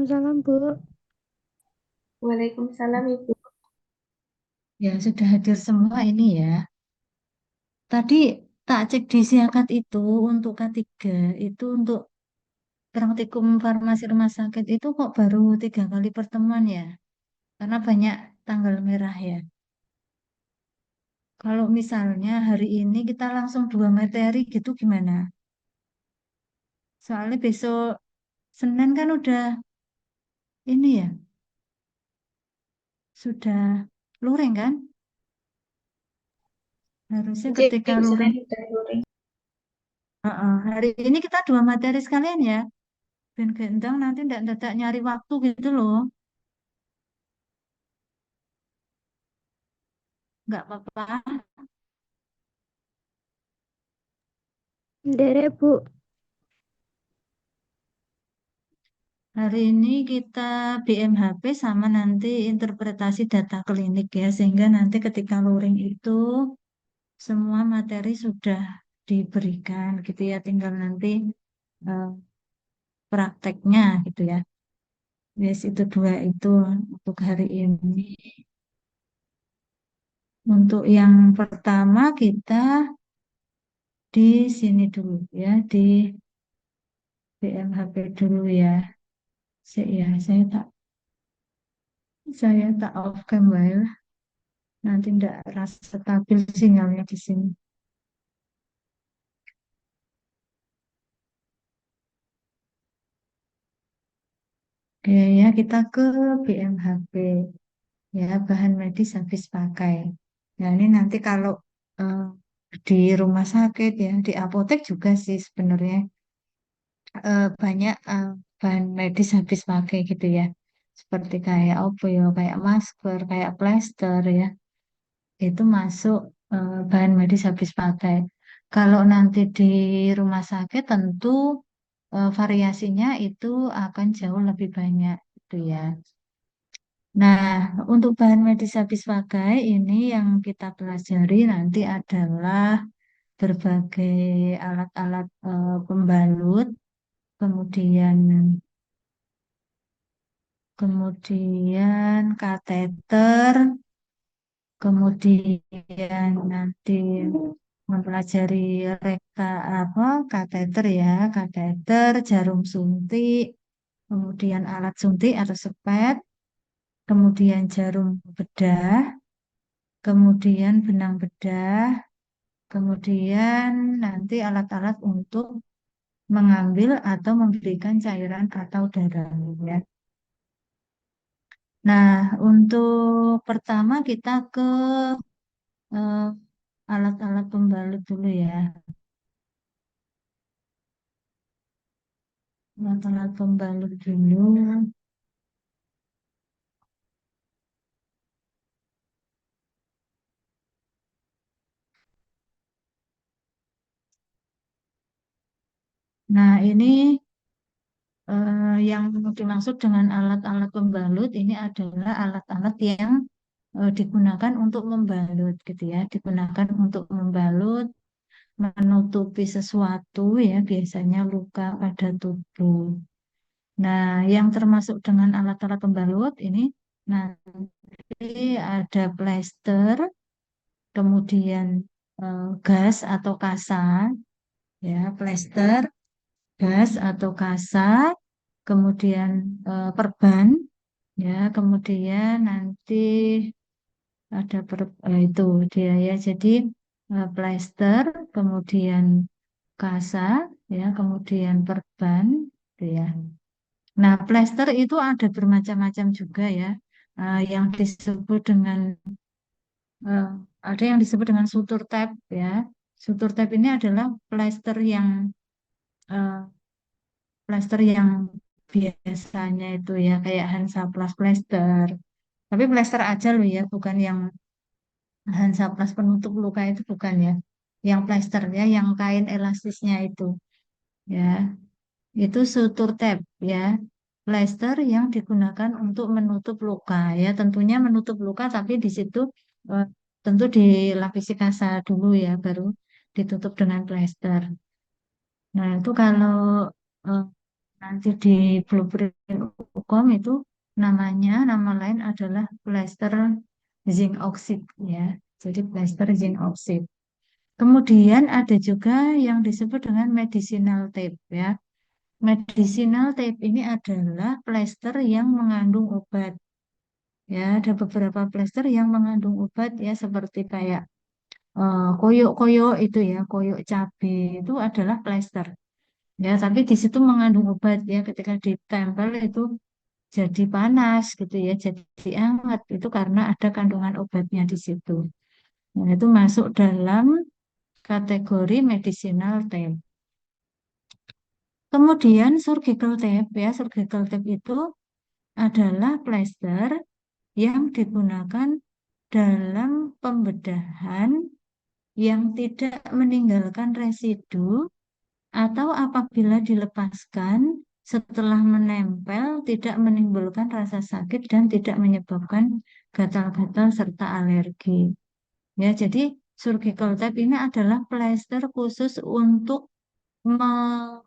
Waalaikumsalam, Bu. Waalaikumsalam Ibu. Ya, sudah hadir semua ini ya. Tadi tak cek di Siakat itu untuk K3, itu untuk praktikum farmasi rumah sakit itu kok baru 3 kali pertemuan ya? Karena banyak tanggal merah ya. Kalau misalnya hari ini kita langsung 2 materi gitu gimana? Soalnya besok Senin kan udah ini ya, sudah luring kan? Harusnya ketika Jadi luring, Senin udah luring. hari ini kita 2 materi sekalian ya. Ben gendang nanti ndak dadak nyari waktu gitu loh. Nggak apa-apa. Derek Bu, Hari ini kita BMHP sama nanti interpretasi data klinik ya. Sehingga nanti ketika luring itu semua materi sudah diberikan gitu ya. Tinggal nanti eh, prakteknya gitu ya. Yes, itu dua itu untuk hari ini. Untuk yang pertama kita di sini dulu ya. Di BMHP dulu ya. Ya, saya tak off cam wae lah. Nanti ndak rasa stabil sinyalnya di sini. Oke ya, kita ke BMHP ya, bahan medis habis pakai. Nah, ini nanti kalau eh, di rumah sakit ya, di apotek juga sih sebenarnya banyak bahan medis habis pakai gitu ya. Seperti kayak apa ya, kayak masker, kayak plester ya. Itu masuk bahan medis habis pakai. Kalau nanti di rumah sakit tentu variasinya itu akan jauh lebih banyak gitu ya. Nah, untuk bahan medis habis pakai ini yang kita pelajari nanti adalah berbagai alat-alat pembalut, kemudian kemudian kateter, kemudian nanti mempelajari reka apa kateter ya, kateter, jarum suntik, kemudian alat suntik atau sepet, kemudian jarum bedah, kemudian benang bedah, kemudian nanti alat-alat untuk mengambil atau memberikan cairan atau darah ya. Nah, untuk pertama kita ke eh, alat-alat pembalut dulu ya. Alat-alat pembalut dulu. Nah, ini yang dimaksud dengan alat-alat pembalut ini adalah alat-alat yang digunakan untuk membalut gitu ya, digunakan untuk membalut, menutupi sesuatu ya, biasanya luka pada tubuh. Nah, yang termasuk dengan alat-alat pembalut ini nanti ada plester, kemudian gas atau kasa, ya, plester, gas atau kasa, kemudian perban, ya, kemudian nanti ada itu dia ya. Jadi plester, kemudian kasa, ya, kemudian perban, gitu ya. Nah, plester itu ada bermacam-macam juga ya. Yang disebut dengan eh, ada yang disebut dengan sutur tab ya. Sutur tab ini adalah eh, plester yang biasanya itu ya kayak Hansaplast plester. Tapi plester aja loh ya, bukan yang Hansaplast penutup luka itu bukan ya. Yang plester ya, yang kain elastisnya itu ya. Itu sutur tape ya. Plester yang digunakan untuk menutup luka ya. Tentunya menutup luka tapi di situ eh, tentu dilapisi kasa dulu ya baru ditutup dengan plester. Nah, itu kalau Nanti di blueprint UKOM itu namanya, nama lain adalah plester zinc oxide ya. Jadi plester zinc oxide. Kemudian ada juga yang disebut dengan medicinal tape ya. Medicinal tape ini adalah plester yang mengandung obat. Ya, ada beberapa plester yang mengandung obat ya seperti kayak koyo-koyo itu ya, koyo cabe itu adalah plester. Ya, tapi di situ mengandung obat ya ketika ditempel itu jadi panas gitu ya, jadi hangat itu karena ada kandungan obatnya di situ. Nah, itu masuk dalam kategori medicinal tape. Kemudian surgical tape ya, surgical tape itu adalah plester yang digunakan dalam pembedahan yang tidak meninggalkan residu atau apabila dilepaskan setelah menempel tidak menimbulkan rasa sakit dan tidak menyebabkan gatal-gatal serta alergi. Ya, jadi surgical tape ini adalah plester khusus me-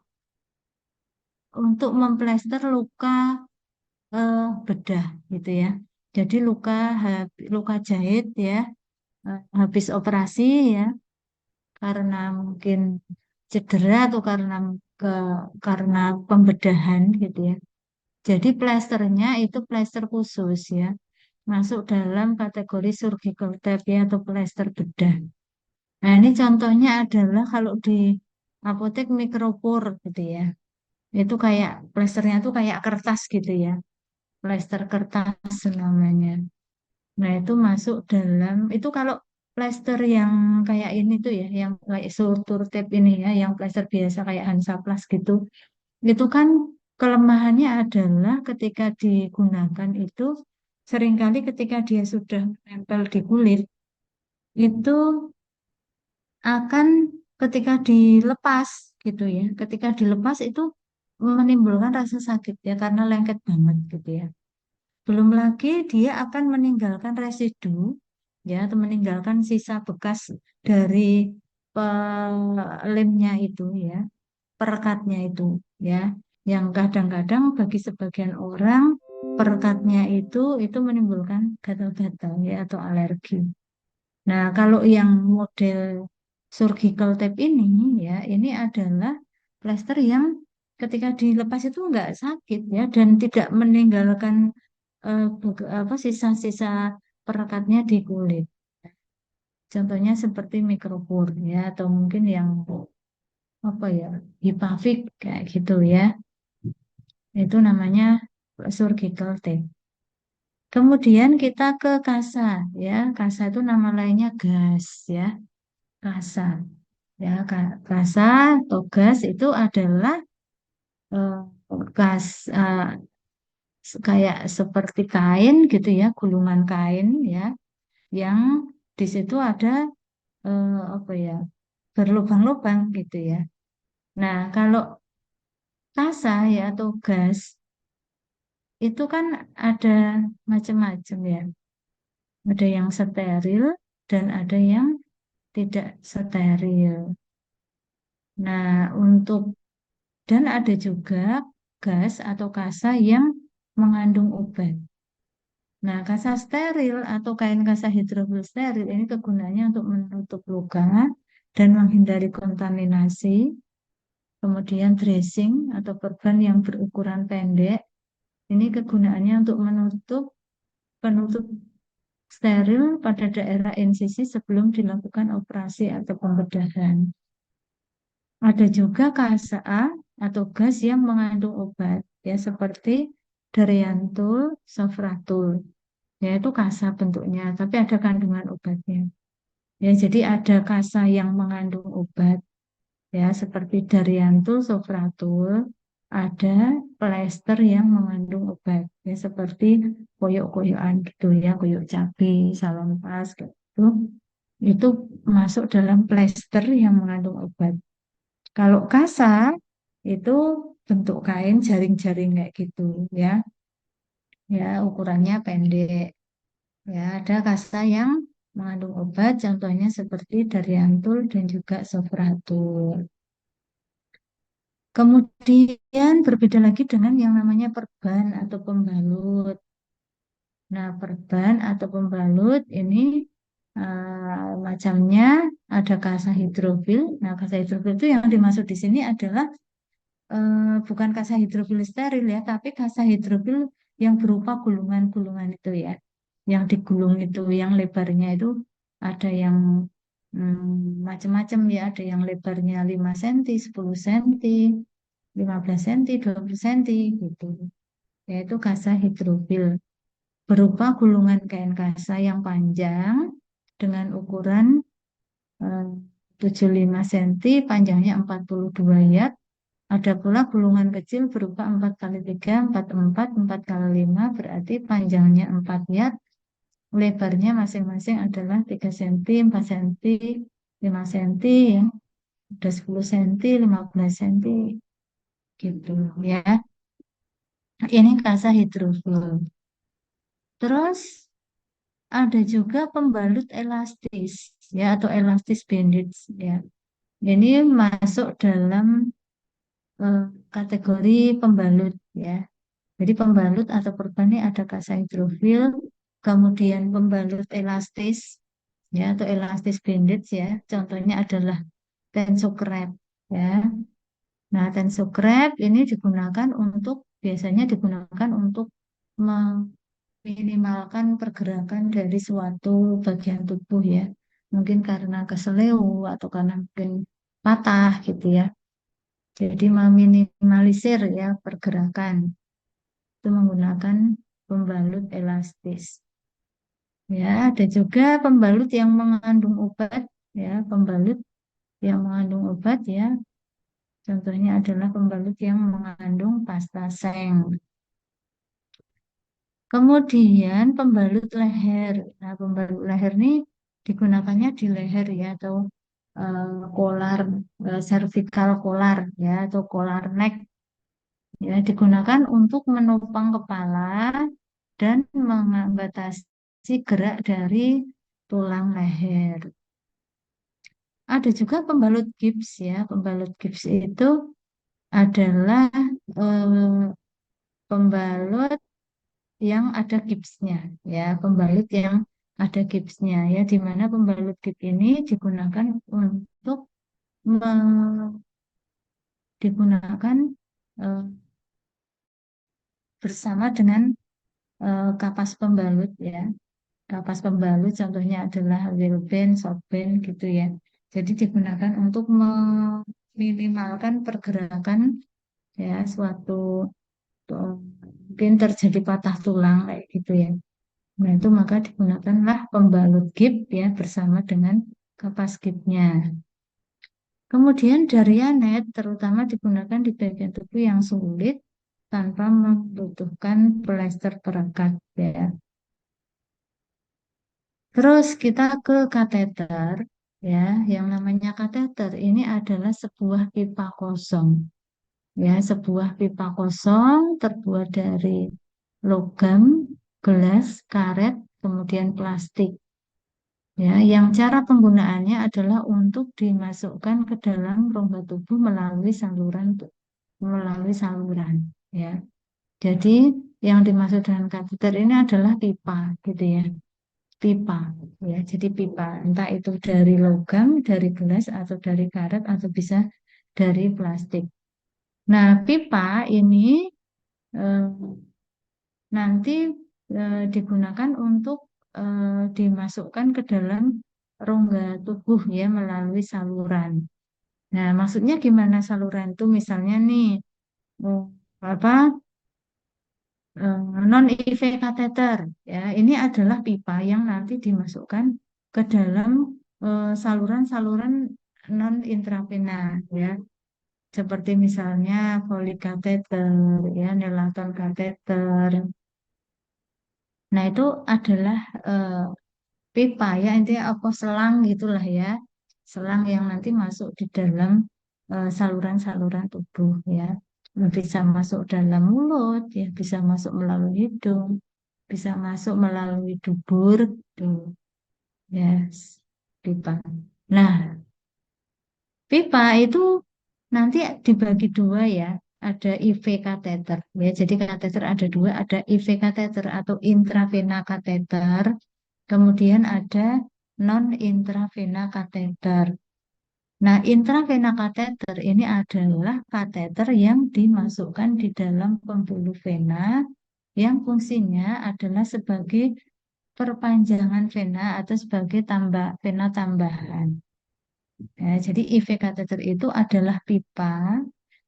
untuk memplester luka bedah gitu ya. Jadi luka jahit ya habis operasi ya karena mungkin cedera atau ke karena pembedahan gitu ya. Jadi plesternya itu plester khusus ya, masuk dalam kategori surgical tape ya atau plester bedah. Nah, ini contohnya adalah kalau di apotek mikropor gitu ya. Itu kayak plesternya tuh kayak kertas gitu ya. Plester kertas namanya. Nah, itu masuk dalam itu kalau plester yang kayak ini tuh ya, yang kayak sultur tape ini ya, yang plester biasa kayak Hansaplast gitu. Itu kan kelemahannya adalah ketika digunakan itu seringkali ketika dia sudah menempel di kulit itu akan ketika dilepas gitu ya. Ketika dilepas itu menimbulkan rasa sakit ya karena lengket banget gitu ya. Belum lagi dia akan meninggalkan residu ya atau meninggalkan sisa bekas dari lemnya itu ya, perekatnya itu ya. Yang kadang-kadang bagi sebagian orang perekatnya itu menimbulkan gatal-gatal ya atau alergi. Nah, kalau yang model surgical tape ini ya, ini adalah plester yang ketika dilepas itu enggak sakit ya dan tidak meninggalkan apa sisa-sisa perekatnya di kulit. Contohnya seperti mikrofur ya atau mungkin yang apa ya Hipavik kayak gitu ya. Itu namanya surgical tape. Kemudian kita ke kasa ya. Kasa itu nama lainnya gas ya. Kasa ya kasa atau gas itu adalah eh, gas kayak seperti kain gitu ya, gulungan kain ya yang di situ ada apa ya berlubang-lubang gitu ya. Nah, kalau kasa ya atau gas itu kan ada macam-macam ya. Ada yang steril dan ada yang tidak steril. Nah, dan ada juga gas atau kasa yang mengandung obat. Nah, kasa steril atau kain kasa hidrofil steril ini kegunaannya untuk menutup luka dan menghindari kontaminasi. Kemudian dressing atau perban yang berukuran pendek. Ini kegunaannya untuk penutup steril pada daerah insisi sebelum dilakukan operasi atau pembedahan. Ada juga KSA atau gas yang mengandung obat, ya seperti Dariantul, Sofratul. Yaitu kasa bentuknya, tapi ada kandungan obatnya. Ya, jadi ada kasa yang mengandung obat, ya seperti Dariantul, Sofratul. Ada plester yang mengandung obat, ya seperti koyok-koyokan gitu ya, koyok cabai, salonpas gitu. Itu masuk dalam plester yang mengandung obat. Kalau kasa itu bentuk kain jaring-jaring kayak gitu ya. Ya, ukurannya pendek. Ya, ada kasa yang mengandung obat contohnya seperti Dariantul dan juga Sofratul. Kemudian berbeda lagi dengan yang namanya perban atau pembalut. Nah, perban atau pembalut ini macamnya ada kasa hidrofil. Nah, kasa hidrofil itu yang dimaksud di sini adalah bukan kasa hidrofil steril ya, tapi kasa hidrofil yang berupa gulungan-gulungan itu ya. Yang digulung itu, yang lebarnya itu ada yang macam-macam ya, ada yang lebarnya 5 cm, 10 cm, 15 cm, 20 cm gitu. Yaitu kasa hidrofil berupa gulungan kain kasa yang panjang dengan ukuran eh, 75 cm, panjangnya 42 yard. Ada pula gulungan kecil berupa 4 kali 3, 4 4, 4 kali 5, berarti panjangnya 4 yard, lebarnya masing-masing adalah 3 cm, 4 cm, 5 cm, ya. Ada 10 cm, 15 cm, gitu ya. Ini kasa hidrofil. Terus ada juga pembalut elastis ya atau elastis bandage ya. Ini masuk dalam eh, kategori pembalut ya. Jadi pembalut atau perban ini ada kasa hidrofil, kemudian pembalut elastis ya atau elastis bandage ya. Contohnya adalah tensokrep ya. Nah, tensokrep ini digunakan untuk biasanya digunakan untuk meminimalkan pergerakan dari suatu bagian tubuh ya. Mungkin karena keseleo atau karena mungkin patah gitu ya. Jadi meminimalisir ya pergerakan itu menggunakan pembalut elastis. Ya, ada juga pembalut yang mengandung obat ya, pembalut yang mengandung obat ya. Contohnya adalah pembalut yang mengandung pasta seng. Kemudian pembalut leher. Nah, pembalut leher ini digunakannya di leher ya atau kolar cervical kolar ya atau kolar neck ya digunakan untuk menopang kepala dan membatasi gerak dari tulang leher. Ada juga pembalut gips ya. Pembalut gips itu adalah eh, pembalut yang ada gipsnya ya, pembalut yang ada gipsnya ya, di mana pembalut gips ini digunakan untuk digunakan eh, bersama dengan kapas pembalut ya. Kapas pembalut contohnya adalah wheelband, softband gitu ya. Jadi digunakan untuk meminimalkan pergerakan ya suatu eh, mungkin terjadi patah tulang kayak gitu ya. Nah, itu maka digunakanlah pembalut gip ya bersama dengan kapas gipnya. Kemudian Darianet terutama digunakan di bagian tubuh yang sulit tanpa membutuhkan plester perekat ya. Terus kita ke kateter ya. Yang namanya kateter ini adalah sebuah pipa kosong ya, sebuah pipa kosong terbuat dari logam, gelas, karet, kemudian plastik. Ya, yang cara penggunaannya adalah untuk dimasukkan ke dalam rongga tubuh melalui saluran ya. Jadi yang dimaksud dengan kateter ini adalah pipa gitu ya. Pipa ya. Jadi pipa entah itu dari logam, dari gelas atau dari karet atau bisa dari plastik. Nah, pipa ini eh, nanti digunakan untuk dimasukkan ke dalam rongga tubuh ya melalui saluran. Nah, maksudnya gimana saluran itu? Misalnya nih, oh, apa non-IV kateter ya, ini adalah pipa yang nanti dimasukkan ke dalam saluran-saluran non intravena ya, seperti misalnya Foley kateter ya, Nelaton kateter. Nah, itu adalah eh, pipa ya, intinya apa selang gitulah ya. Selang yang nanti masuk di dalam saluran-saluran tubuh ya. Bisa masuk dalam mulut ya, bisa masuk melalui hidung, bisa masuk melalui dubur tuh. Ya, pipa. Nah, pipa itu Nanti dibagi dua ya, ada IV kateter ya. Jadi kateter ada dua, ada IV kateter atau intravena kateter, kemudian ada non intravena kateter. Nah, intravena kateter ini adalah kateter yang dimasukkan di dalam pembuluh vena yang fungsinya adalah sebagai perpanjangan vena atau sebagai vena tambahan. Ya, jadi IV kateter itu adalah pipa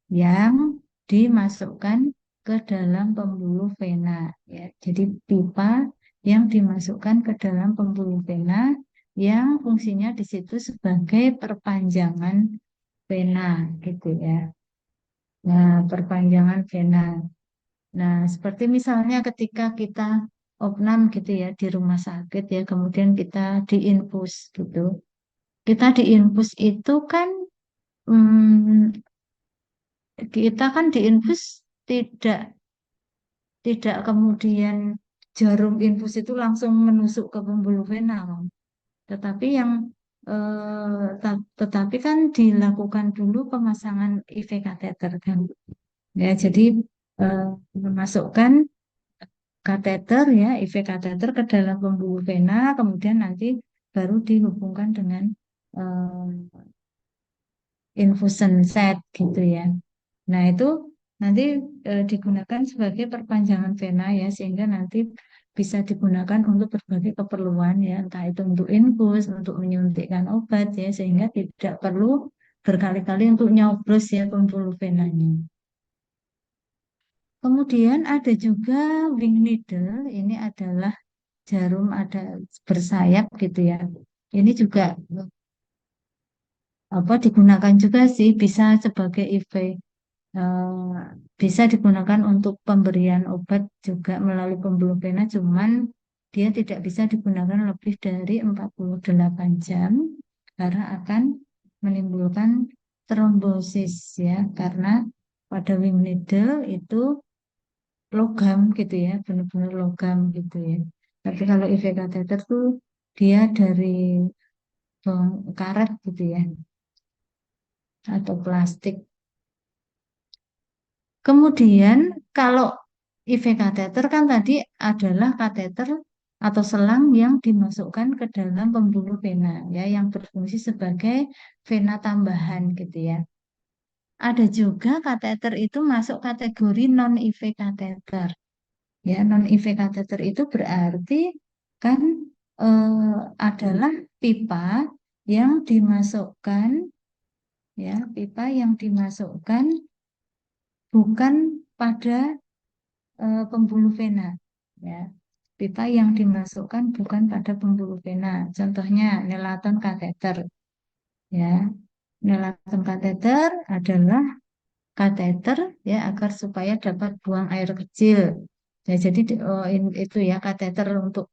yang dimasukkan ke dalam pembuluh vena. Ya, jadi pipa yang dimasukkan ke dalam pembuluh vena yang fungsinya di situ sebagai perpanjangan vena, gitu ya. Nah, perpanjangan vena. Nah, seperti misalnya ketika kita opnam gitu ya di rumah sakit ya, kemudian kita diinfus gitu. Kita diinfus itu kan kita kan diinfus tidak tidak kemudian jarum infus itu langsung menusuk ke pembuluh vena, kan. Tetapi yang tetapi kan dilakukan dulu pemasangan IV kateter kan. Ya, jadi eh, memasukkan kateter ya, IV kateter ke dalam pembuluh vena, kemudian nanti baru dihubungkan dengan eh, infusion set gitu ya. Nah, itu nanti digunakan sebagai perpanjangan vena ya, sehingga nanti bisa digunakan untuk berbagai keperluan ya, entah itu untuk infus, untuk menyuntikkan obat ya, sehingga tidak perlu berkali-kali untuk nyoblos ya pembuluh venanya. Kemudian ada juga wing needle, ini adalah jarum ada bersayap gitu ya. Ini juga apa digunakan juga sih bisa sebagai IV, bisa digunakan untuk pemberian obat juga melalui pembuluh vena, cuman dia tidak bisa digunakan lebih dari 48 jam karena akan menimbulkan trombosis ya, karena pada wing needle itu logam gitu ya, benar-benar logam gitu ya. Tapi kalau IV kateter tuh dia dari karet gitu ya, atau plastik. Kemudian kalau IV kateter kan tadi adalah kateter atau selang yang dimasukkan ke dalam pembuluh vena ya, yang berfungsi sebagai vena tambahan gitu ya. Ada juga kateter itu masuk kategori non IV kateter. Ya, non IV kateter itu berarti kan adalah pipa yang dimasukkan ya, pipa yang dimasukkan bukan pada pembuluh vena ya. Pipa yang dimasukkan bukan pada pembuluh vena. Contohnya nelaton kateter ya. Nelaton kateter adalah kateter ya agar supaya dapat buang air kecil. Ya, jadi itu ya kateter untuk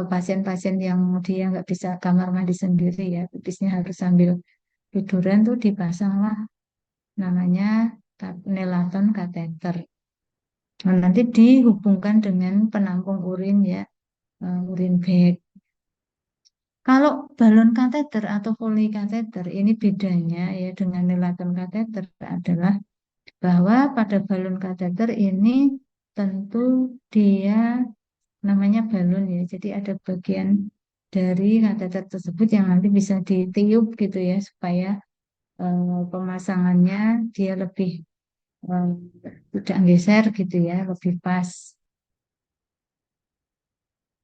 pasien-pasien yang dia nggak bisa kamar mandi sendiri ya, pipisnya harus sambil tiduran tuh dipasanglah namanya nelaton kateter. Nah, nanti dihubungkan dengan penampung urin ya, urin bag. Kalau balon kateter atau Foley kateter ini bedanya ya dengan nelaton kateter adalah bahwa pada balon kateter ini tentu dia namanya balon ya. Jadi ada bagian dari kateter tersebut yang nanti bisa ditiup gitu ya supaya pemasangannya dia lebih eh, tidak geser gitu ya, lebih pas.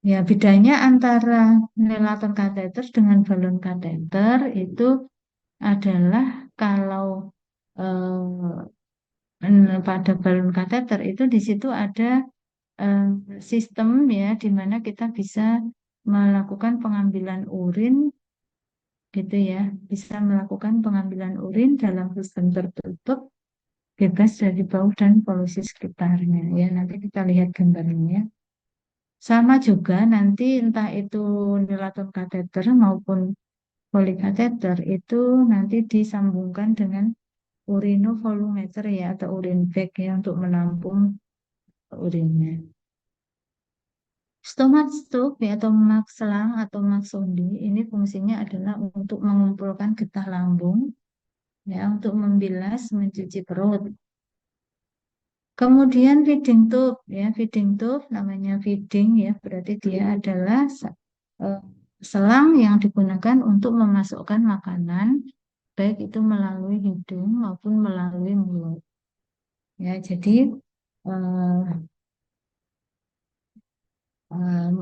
Ya, bedanya antara nelaton kateter dengan balon kateter itu adalah kalau pada balon kateter itu di situ ada eh, sistem ya di mana kita bisa melakukan pengambilan urin gitu ya, bisa melakukan pengambilan urin dalam sistem tertutup bebas dari bau dan polusi sekitarnya ya. Nanti kita lihat gambarnya. Sama juga nanti entah itu nelaton kateter maupun polikateter itu nanti disambungkan dengan urinovolumeter ya atau urin bag ya untuk menampung urinnya. Stomach tube ya, atau mak selang atau mak sondi ini fungsinya adalah untuk mengumpulkan getah lambung ya untuk membilas, mencuci perut. Kemudian feeding tube, ya feeding tube namanya feeding ya, berarti dia adalah eh, selang yang digunakan untuk memasukkan makanan, baik itu melalui hidung maupun melalui mulut. Ya, jadi eh,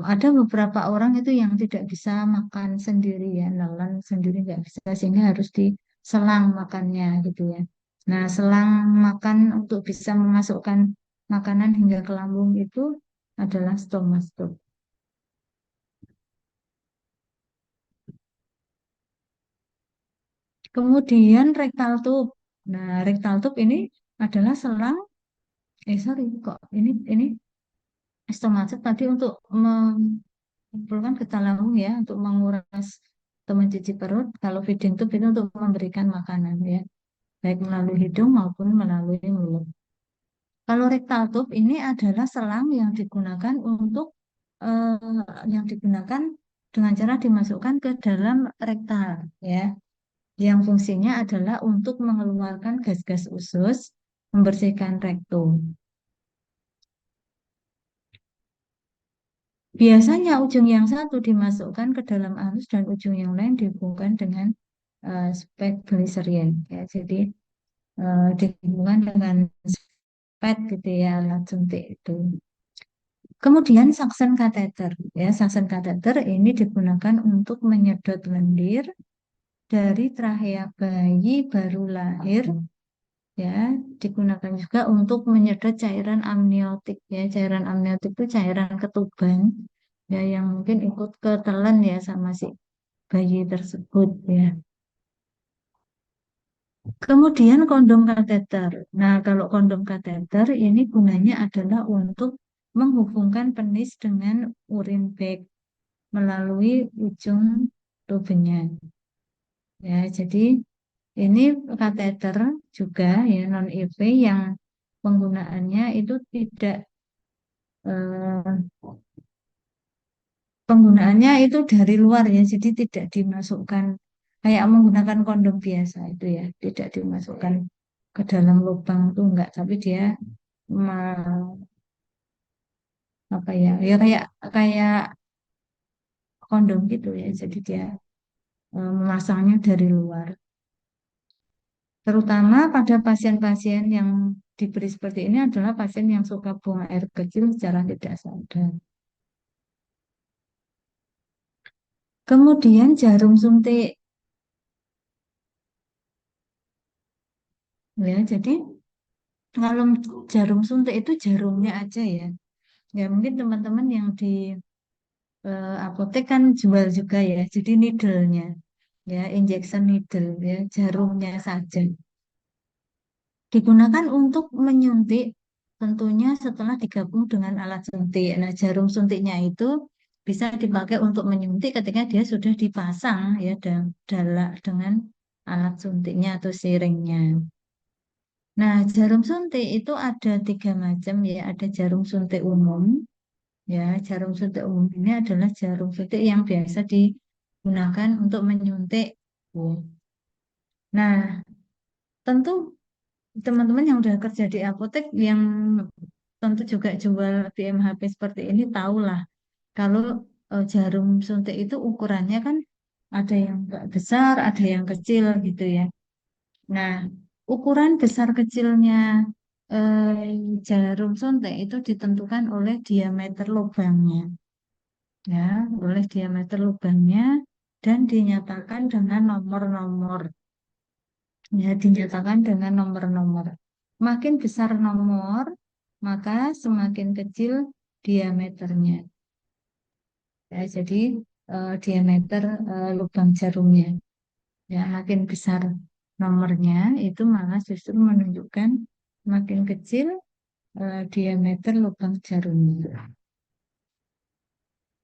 ada beberapa orang itu yang tidak bisa makan sendiri ya, nelan sendiri nggak bisa, sehingga harus diselang makannya gitu ya. Nah, selang makan untuk bisa memasukkan makanan hingga ke lambung itu adalah stomastop. Kemudian rectal tube. Nah, rectal tube ini adalah selang, sorry kok ini stomastop tadi untuk mengumpulkan ke lambung ya, untuk menguras atau mencuci perut. Kalau feeding tube itu untuk memberikan makanan ya, baik melalui hidung maupun melalui mulut. Kalau rectal tube ini adalah selang yang digunakan untuk yang digunakan dengan cara dimasukkan ke dalam rektal ya, yang fungsinya adalah untuk mengeluarkan gas-gas usus, membersihkan rektum. Biasanya ujung yang satu dimasukkan ke dalam anus dan ujung yang lain dihubungkan dengan spek glycerin ya. Jadi dihubungkan dengan spek gitu ya, alat suntik itu. Kemudian suction catheter ya, suction catheter ini digunakan untuk menyedot lendir dari trachea bayi baru lahir ya, digunakan juga untuk menyedot cairan amniotik ya. Cairan amniotik itu cairan ketuban ya, yang mungkin ikut ketelan ya sama si bayi tersebut ya. Kemudian kondom kateter. Nah, kalau kondom kateter ini gunanya adalah untuk menghubungkan penis dengan urin bag melalui ujung tubenya. Ya, jadi ini kateter juga ya, non IV yang penggunaannya itu tidak eh, penggunaannya itu dari luar ya, jadi tidak dimasukkan kayak menggunakan kondom biasa itu ya, tidak dimasukkan ke dalam lubang itu enggak, tapi dia me- apa ya, ya kayak kayak kondom gitu ya, jadi dia memasangnya dari luar. Terutama pada pasien-pasien yang diberi seperti ini adalah pasien yang suka buang air kecil secara tidak sadar. Kemudian jarum suntik ya, jadi kalau jarum suntik itu jarumnya aja ya. Ya mungkin teman-teman yang di apotek kan jual juga ya. Jadi needle-nya ya, injection needle ya, jarumnya saja. Digunakan untuk menyuntik tentunya setelah digabung dengan alat suntik. Nah, jarum suntiknya itu bisa dipakai untuk menyuntik ketika dia sudah dipasang ya, dengan alat suntiknya atau siringnya. Nah, jarum suntik itu ada tiga macam ya. Ada jarum suntik umum. Ya, jarum suntik umum ini adalah jarum suntik yang biasa digunakan untuk menyuntik. Oh. Nah, tentu teman-teman yang udah kerja di apotek yang tentu juga jual di MHP seperti ini tahulah kalau jarum suntik itu ukurannya kan ada yang agak besar, ada yang kecil gitu ya. Nah, ukuran besar kecilnya eh, jarum suntik itu ditentukan oleh diameter lubangnya, ya, oleh diameter lubangnya dan dinyatakan dengan nomor-nomor, ya, dinyatakan dengan nomor-nomor. Makin besar nomor, maka semakin kecil diameternya. Ya, jadi diameter lubang jarumnya, ya, makin besar nomornya itu malah justru menunjukkan makin kecil diameter lubang jarumnya.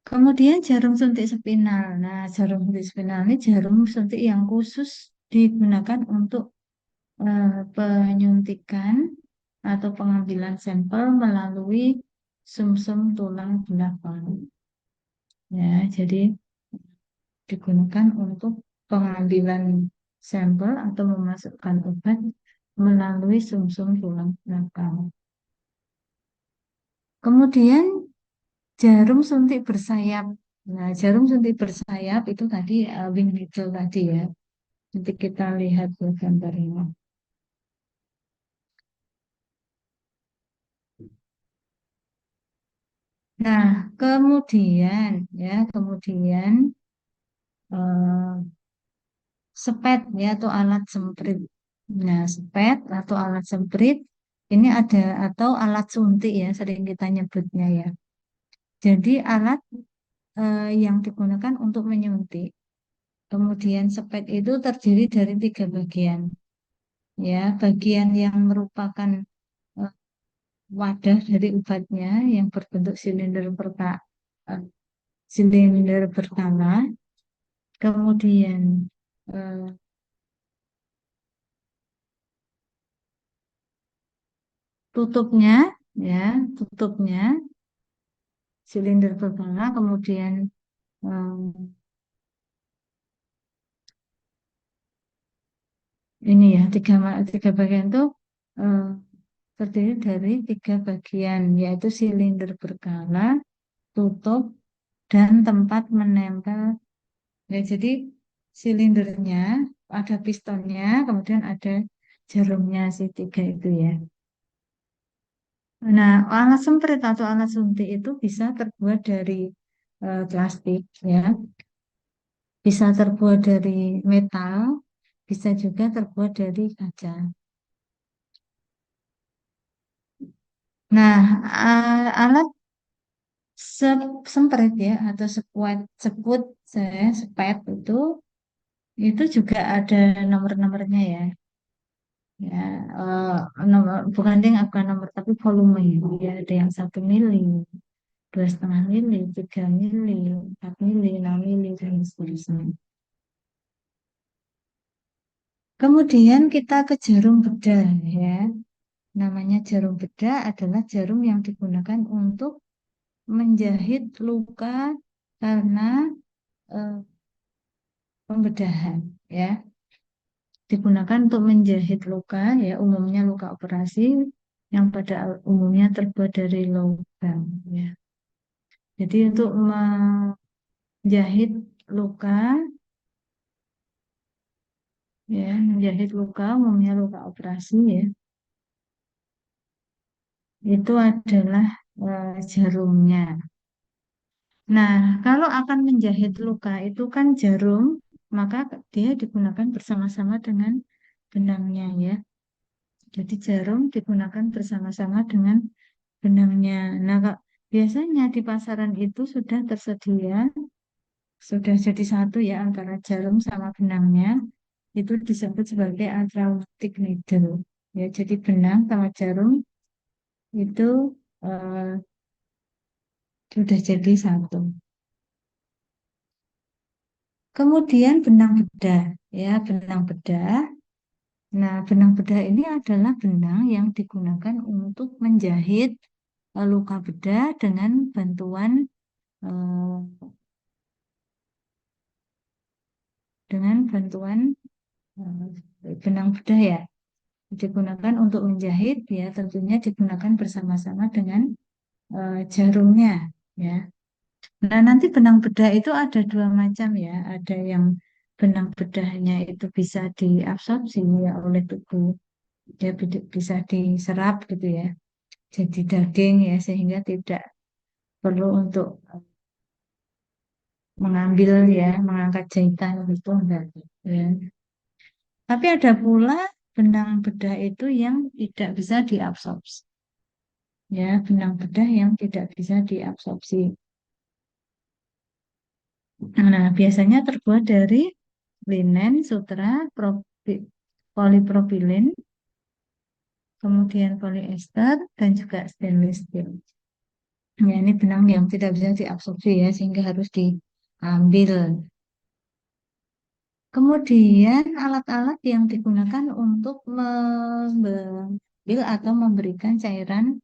Kemudian jarum suntik spinal. Nah, jarum suntik spinal ini jarum suntik yang khusus digunakan untuk penyuntikan atau pengambilan sampel melalui sumsum tulang belakang. Ya, jadi digunakan untuk pengambilan. sampel atau memasukkan obat melalui sumsum tulang belakang. Kemudian jarum suntik bersayap. Nah, jarum suntik bersayap itu tadi wing needle tadi ya. Nanti kita lihat ya gambarnya. Nah, kemudian ya, kemudian eh, sepet ya atau alat semprit. Nah, sepet atau alat semprit ini ada atau alat suntik ya, sering kita nyebutnya ya. Jadi alat yang digunakan untuk menyuntik. Kemudian sepet itu terdiri dari tiga bagian. Ya, bagian yang merupakan eh, wadah dari obatnya yang berbentuk eh, silinder berkala. Kemudian eh, tutupnya, ya, tutupnya silinder berkala. Kemudian eh, ini ya tiga bagian itu eh, terdiri dari tiga bagian, yaitu silinder berkala, tutup, dan tempat menempel. Ya, jadi silindernya ada pistonnya, kemudian ada jarumnya si tiga itu ya. Nah, alat semprit atau alat suntik itu bisa terbuat dari plastik ya, bisa terbuat dari metal, bisa juga terbuat dari kaca. Nah, alat semprit ya atau seput saya sepet itu juga ada nomor-nomornya ya. Ya, bukan dia nggak bukan nomor tapi volume ya. Ada yang 1 mili, 2,5 mili, 3 mili, 4 mili, 6 mili dan seterusnya. Kemudian kita ke jarum bedah ya. Namanya jarum bedah adalah jarum yang digunakan untuk menjahit luka karena eh, pembedahan ya. Digunakan untuk menjahit luka ya, umumnya luka operasi yang pada umumnya terbuat dari logam ya. Jadi untuk menjahit luka ya, menjahit luka umumnya luka operasi ya, itu adalah jarumnya. Nah, kalau akan menjahit luka itu kan jarum, maka dia digunakan bersama-sama dengan benangnya ya. Jadi jarum digunakan bersama-sama dengan benangnya. Nah, biasanya di pasaran itu sudah tersedia, sudah jadi satu ya antara jarum sama benangnya. Itu disebut sebagai ultramatic needle. Ya, jadi benang sama jarum itu eh, sudah jadi satu. Kemudian benang bedah, ya benang bedah. Nah, benang bedah ini adalah benang yang digunakan untuk menjahit luka bedah eh, dengan bantuan benang bedah ya. Digunakan untuk menjahit ya tentunya digunakan bersama-sama dengan jarumnya ya. Nah, nanti benang bedah itu ada dua macam ya. Ada yang benang bedahnya itu bisa diabsorpsi ya oleh tubuh. Dia bisa diserap gitu ya. Jadi daging ya sehingga tidak perlu untuk mengambil ya, mengangkat jahitan gitu enggak. Ya. Tapi ada pula benang bedah itu yang tidak bisa diabsorpsi. Ya, benang bedah yang tidak bisa diabsorpsi. Nah, biasanya terbuat dari linen, sutra, polipropilin, kemudian polyester, dan juga stainless steel. Ya, ini benang yang tidak bisa diabsorpsi ya, sehingga harus diambil. Kemudian alat-alat yang digunakan untuk mengambil atau memberikan cairan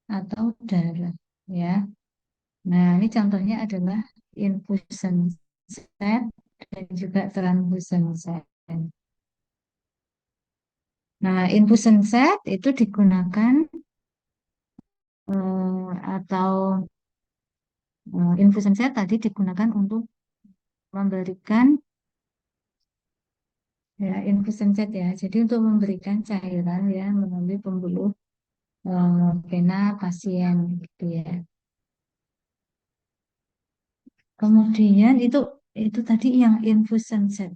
atau darah. Ya, nah ini contohnya adalah infusion set dan juga transfusion set. Nah, infusion set itu digunakan atau infusion set tadi digunakan untuk memberikan ya infusion set ya. Jadi untuk memberikan cairan ya melalui pembuluh vena pasien gitu ya. Kemudian itu tadi yang infusion set,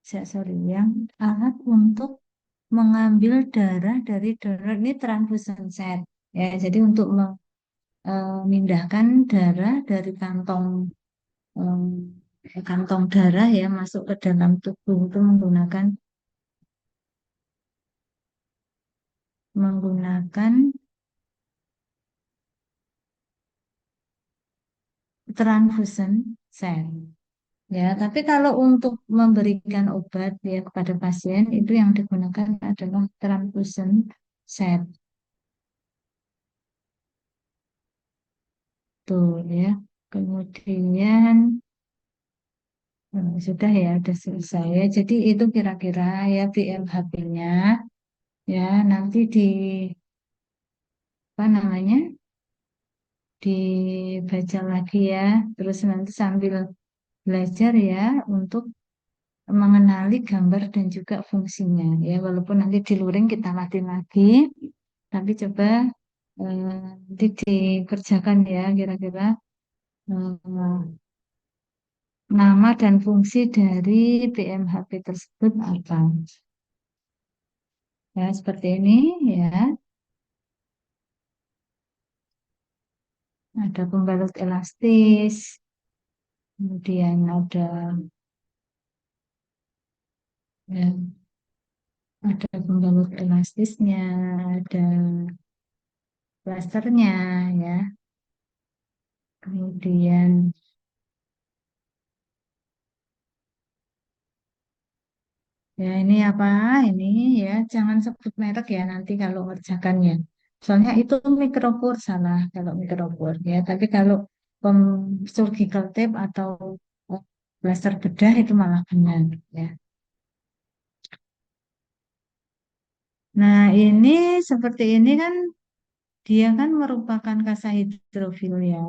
sorry, yang alat untuk mengambil darah dari donor ini transfusion set ya. Jadi untuk memindahkan darah dari em, kantong darah ya masuk ke dalam tubuh itu menggunakan transfusion set. Ya, tapi kalau untuk memberikan obat ya kepada pasien itu yang digunakan adalah transfusion set tuh ya. Kemudian sudah ya, sudah selesai ya. Jadi itu kira-kira ya BMHP-nya ya nanti apa namanya dibaca lagi ya. Terus nanti sambil belajar ya untuk mengenali gambar dan juga fungsinya ya. Walaupun nanti di luring kita latih lagi, tapi coba nanti dikerjakan ya kira-kira eh, nama dan fungsi dari BMHP tersebut apa. Ya, seperti ini ya. Ada pembalut elastis, kemudian ya, ada pembalut elastisnya, ada plasternya ya. Kemudian ya ini apa? Ini ya jangan sebut merek ya nanti kalau ngerjakannya. Soalnya itu micropore salah kalau micropore ya. Tapi kalau pem surgical tape atau plaster bedah itu malah benar ya. Nah ini seperti ini kan dia kan merupakan kasa hidrofil ya.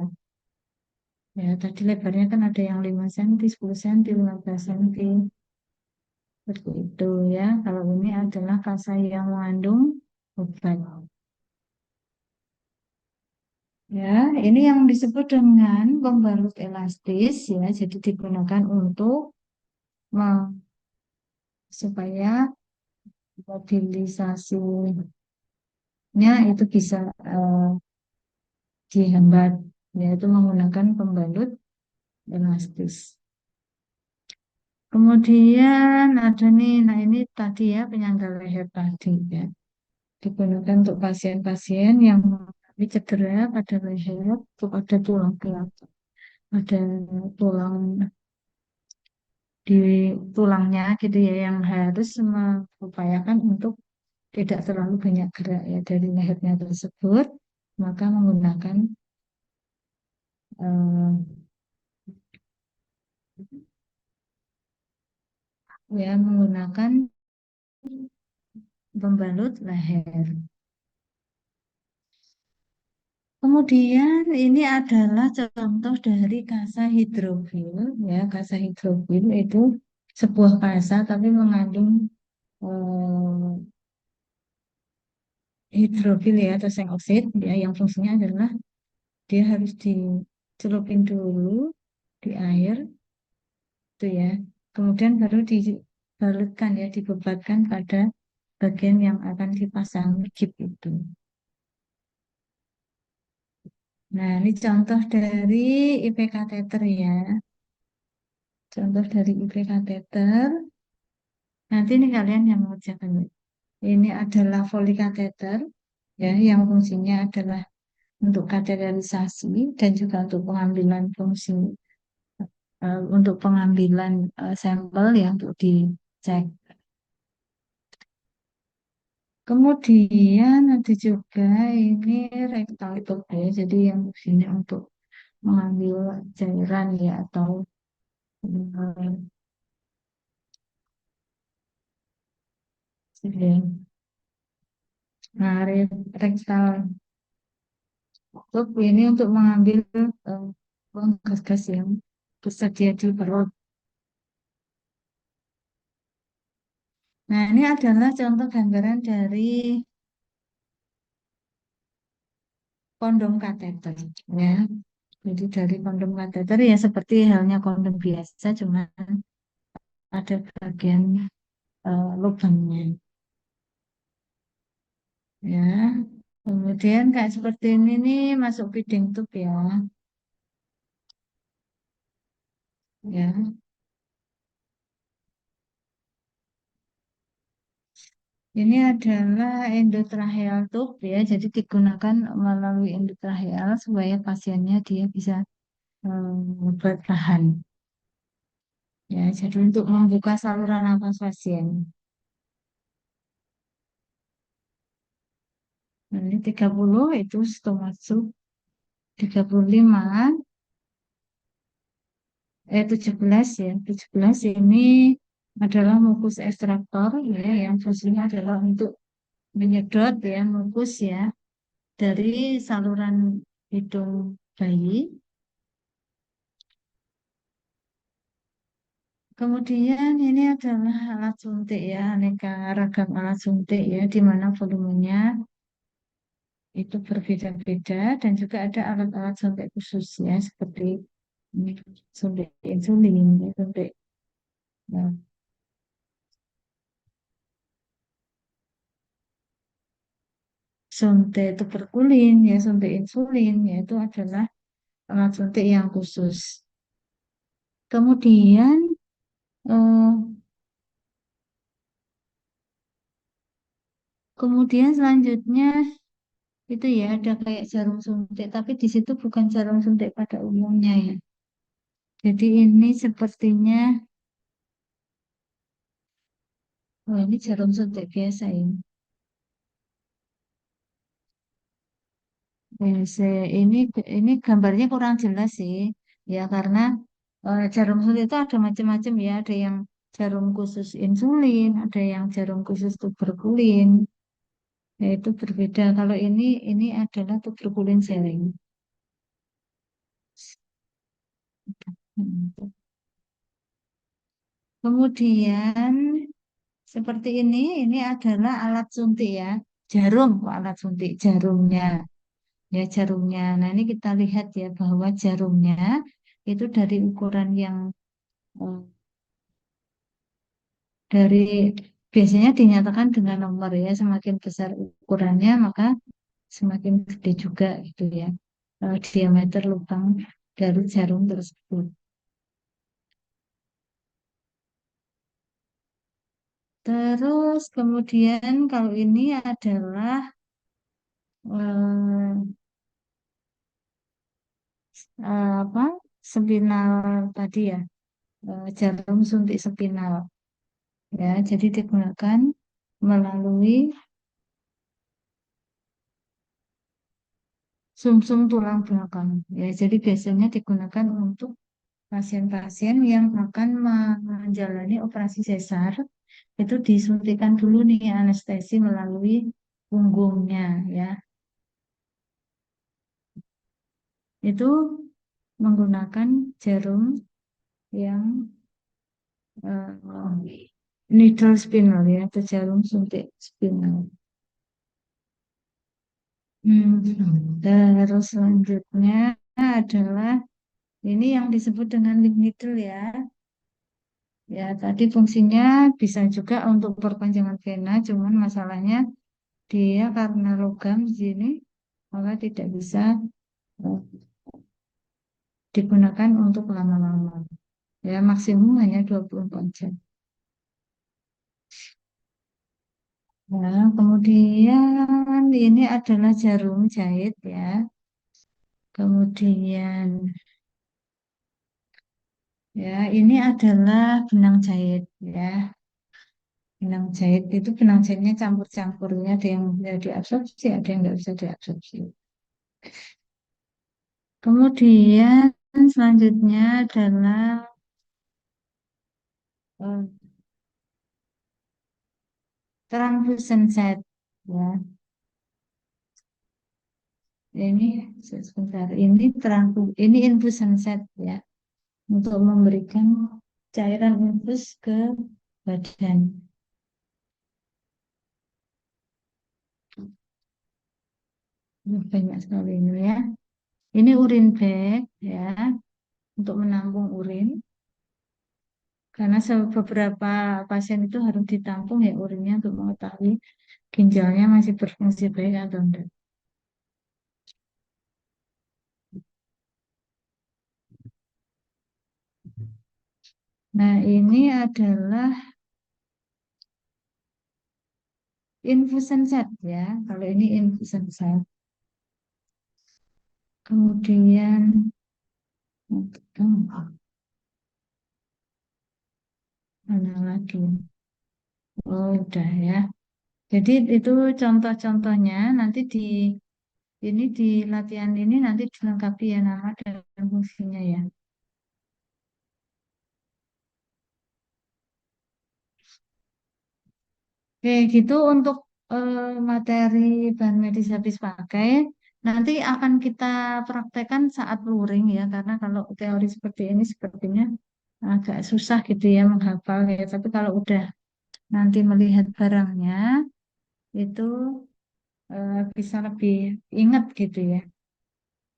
Ya tadi lebarnya kan ada yang 5 cm, 10 cm, 15 cm. Seperti itu ya. Kalau ini adalah kasa yang mengandung obat. Ya, ini yang disebut dengan pembalut elastis ya. Jadi digunakan untuk me- supaya mobilisasinya itu bisa dihambat, yaitu menggunakan pembalut elastis. Kemudian ada nih, nah ini tadi ya penyangga leher tadi ya. Digunakan untuk pasien-pasien yang mengalami cedera pada leher, untuk ada tulang belakang, ada tulang di tulangnya gitu ya yang harus mengupayakan untuk tidak terlalu banyak gerak ya dari lehernya tersebut maka menggunakan eh, ya menggunakan pembalut leher. Kemudian ini adalah contoh dari kasa hidrofil ya kasa hidrofil itu sebuah kasa tapi mengandung eh, hidrofil ya atau seng oksid ya yang fungsinya adalah dia harus dicelupin dulu di air itu ya. Kemudian baru dibalutkan ya, dibebatkan pada bagian yang akan dipasang chip itu. Nah, ini contoh dari IP kateter ya. Contoh dari IP kateter. Nanti ini kalian yang mengerjakan. Ini adalah Foley kateter ya, yang fungsinya adalah untuk kateterisasi dan juga untuk pengambilan fungsi untuk pengambilan sampel ya untuk dicek. Kemudian ada juga ini rectal tube ya, jadi yang fungsinya untuk mengambil cairan ya atau eh, Oke. Nah, rektal tube ini untuk mengambil buang gas-gas yang tersedia di perut. Nah, ini adalah contoh gambaran dari kondom kateter, ya. Jadi dari kondom kateter ya seperti halnya kondom biasa, cuma ada bagian lubangnya, ya. Kemudian kayak seperti ini nih masuk feeding tube ya, ya. Ini adalah endotracheal tube ya, jadi digunakan melalui endotracheal supaya pasiennya dia bisa bertahan, ya. Jadi untuk membuka saluran nafas pasien. Nah, ini 30 itu stomasus, 35 17 ya, 17 ini adalah mukus ekstraktor ya, yang fungsinya adalah untuk menyedot ya mukus ya dari saluran hidung bayi. Kemudian ini adalah alat suntik ya, aneka ragam alat suntik ya, di mana volumenya itu berbeda-beda dan juga ada alat-alat suntik khusus ya, seperti mm, suntik insulin, ya, suntik ya, suntik tuberkulin ya, suntik insulin ya, itu adalah alat suntik yang khusus. Kemudian eh, kemudian selanjutnya itu ya ada kayak jarum suntik, tapi di situ bukan jarum suntik pada umumnya ya. Jadi ini sepertinya, oh ini jarum suntik biasa ya. Ini gambarnya kurang jelas sih, ya karena jarum suntik itu ada macam-macam ya, ada yang jarum khusus insulin, ada yang jarum khusus tuberkulin, ya itu berbeda. Kalau ini adalah tuberkulin sharing. Hmm. Kemudian seperti ini adalah alat suntik ya, jarum kok alat suntik, jarumnya, ya jarumnya. Nah ini kita lihat ya bahwa jarumnya itu dari ukuran yang eh, dari biasanya dinyatakan dengan nomor ya, semakin besar ukurannya maka semakin gede juga gitu ya diameter lubang dari jarum tersebut. Terus kemudian kalau ini adalah eh, apa spinal tadi ya, jarum suntik spinal ya, jadi digunakan melalui sumsum tulang belakang ya, jadi biasanya digunakan untuk pasien-pasien yang akan menjalani operasi sesar, itu disuntikan dulu nih anestesi melalui punggungnya ya, itu menggunakan jarum yang needle spinal ya, atau jarum suntik spinal. Terus selanjutnya adalah ini yang disebut dengan link needle ya. Ya, tadi fungsinya bisa juga untuk perpanjangan vena, cuman masalahnya dia karena logam di sini, maka tidak bisa eh, digunakan untuk lama-lama. Ya, maksimum hanya 24 jam. Nah, kemudian ini adalah jarum jahit ya. Kemudian ya, ini adalah benang jahit ya. Benang jahit itu benang jahitnya campur-campurnya, ada yang bisa diabsorpsi, ada yang nggak bisa diabsorpsi. Kemudian selanjutnya adalah eh, transfusion set ya. Ini sebentar, ini infusion set ya untuk memberikan cairan infus ke badan. Ini banyak sekali ini ya. Ini urin bag ya untuk menampung urin. Karena beberapa pasien itu harus ditampung ya urinnya untuk mengetahui ginjalnya masih berfungsi baik atau enggak. Nah, ini adalah infusion set ya. Kalau ini infusion set. Kemudian mana lagi? Oh, udah ya. Jadi itu contoh-contohnya nanti di latihan ini nanti dilengkapi ya nama dan fungsinya ya. Oke, gitu untuk materi bahan medis habis pakai. Nanti akan kita praktekkan saat luring ya, karena kalau teori seperti ini sepertinya agak susah gitu ya menghafal ya. Tapi kalau udah nanti melihat barangnya itu bisa lebih ingat gitu ya.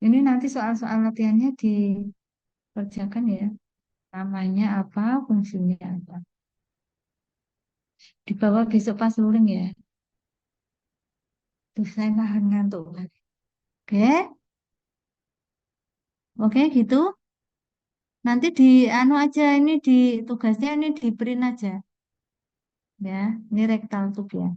Ini nanti soal-soal latihannya dikerjakan ya. Namanya apa, fungsinya apa. Dibawa besok pas luring ya. Tuh saya nahan ngantuk lagi. Oke, oke gitu. Nanti di anu aja ini di tugasnya ini di print aja ya. Ini rektal tube ya.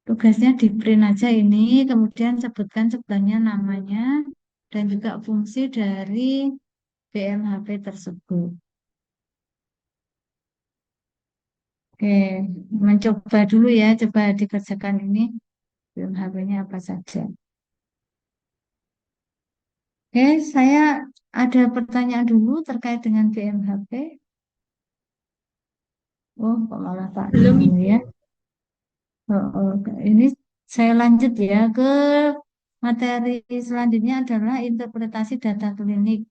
Tugasnya di print aja ini, kemudian sebutkan sebenarnya namanya dan juga fungsi dari BMHP tersebut. Oke, mencoba dulu ya, coba dikerjakan ini BMHP-nya apa saja. Oke, saya ada pertanyaan dulu terkait dengan BMHP. Oh, kok malah Pak Belum Nunu Ibu. ya. Oh, oh, ini saya lanjut ya ke materi selanjutnya adalah interpretasi data klinik.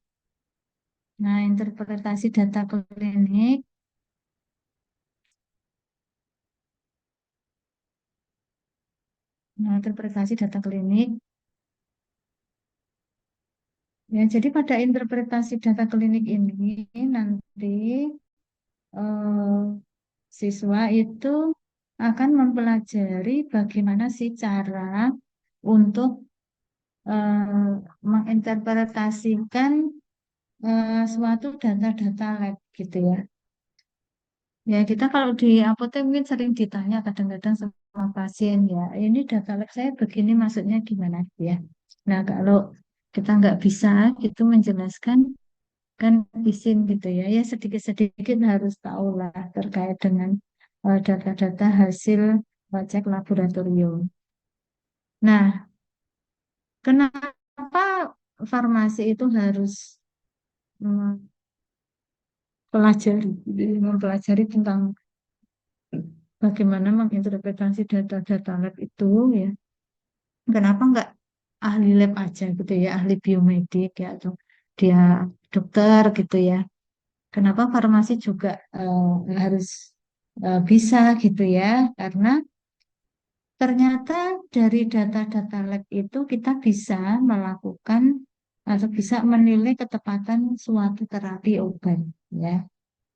Nah, interpretasi data klinik. Nah, interpretasi data klinik. Ya, jadi pada interpretasi data klinik ini nanti eh, siswa itu akan mempelajari bagaimana sih cara untuk menginterpretasikan suatu data-data lab gitu ya. Ya, kita kalau di apotek mungkin sering ditanya kadang-kadang sama pasien ya, ini data lab saya begini maksudnya gimana ya. Nah, kalau kita nggak bisa gitu menjelaskan kan izin gitu ya, ya sedikit-sedikit harus tahu lah terkait dengan data-data hasil cek laboratorium. Nah, kenapa farmasi itu harus mempelajari tentang bagaimana menginterpretasi data-data lab itu ya. Kenapa nggak ahli lab aja gitu ya, ahli biomedik ya, atau dia dokter gitu ya. Kenapa farmasi juga harus bisa gitu ya? Karena ternyata dari data-data lab itu kita bisa melakukan atau bisa menilai ketepatan suatu terapi obat ya.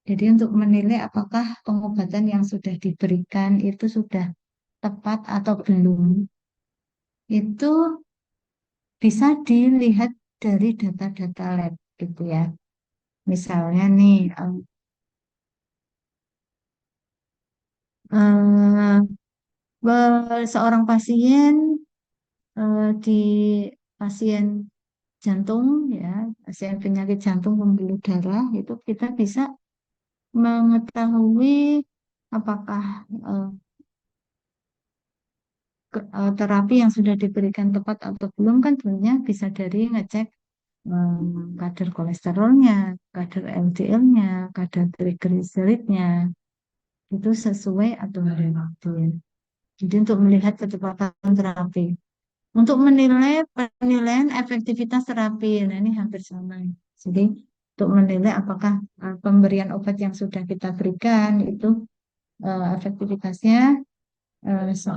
Jadi untuk menilai apakah pengobatan yang sudah diberikan itu sudah tepat atau belum, itu bisa dilihat dari data-data lab gitu ya. Misalnya nih, eh, seorang pasien di pasien jantung ya, pasien penyakit jantung pembuluh darah itu kita bisa mengetahui apakah eh, terapi yang sudah diberikan tepat atau belum kan tentunya bisa dari ngecek kadar kolesterolnya, kadar LDL-nya, kadar trigliseridnya. itu sesuai atau tidak gitu ya. Jadi untuk melihat kecepatan terapi. Untuk menilai penilaian efektivitas terapi, nah ini hampir sama. Jadi untuk menilai apakah pemberian obat yang sudah kita berikan itu efektivitasnya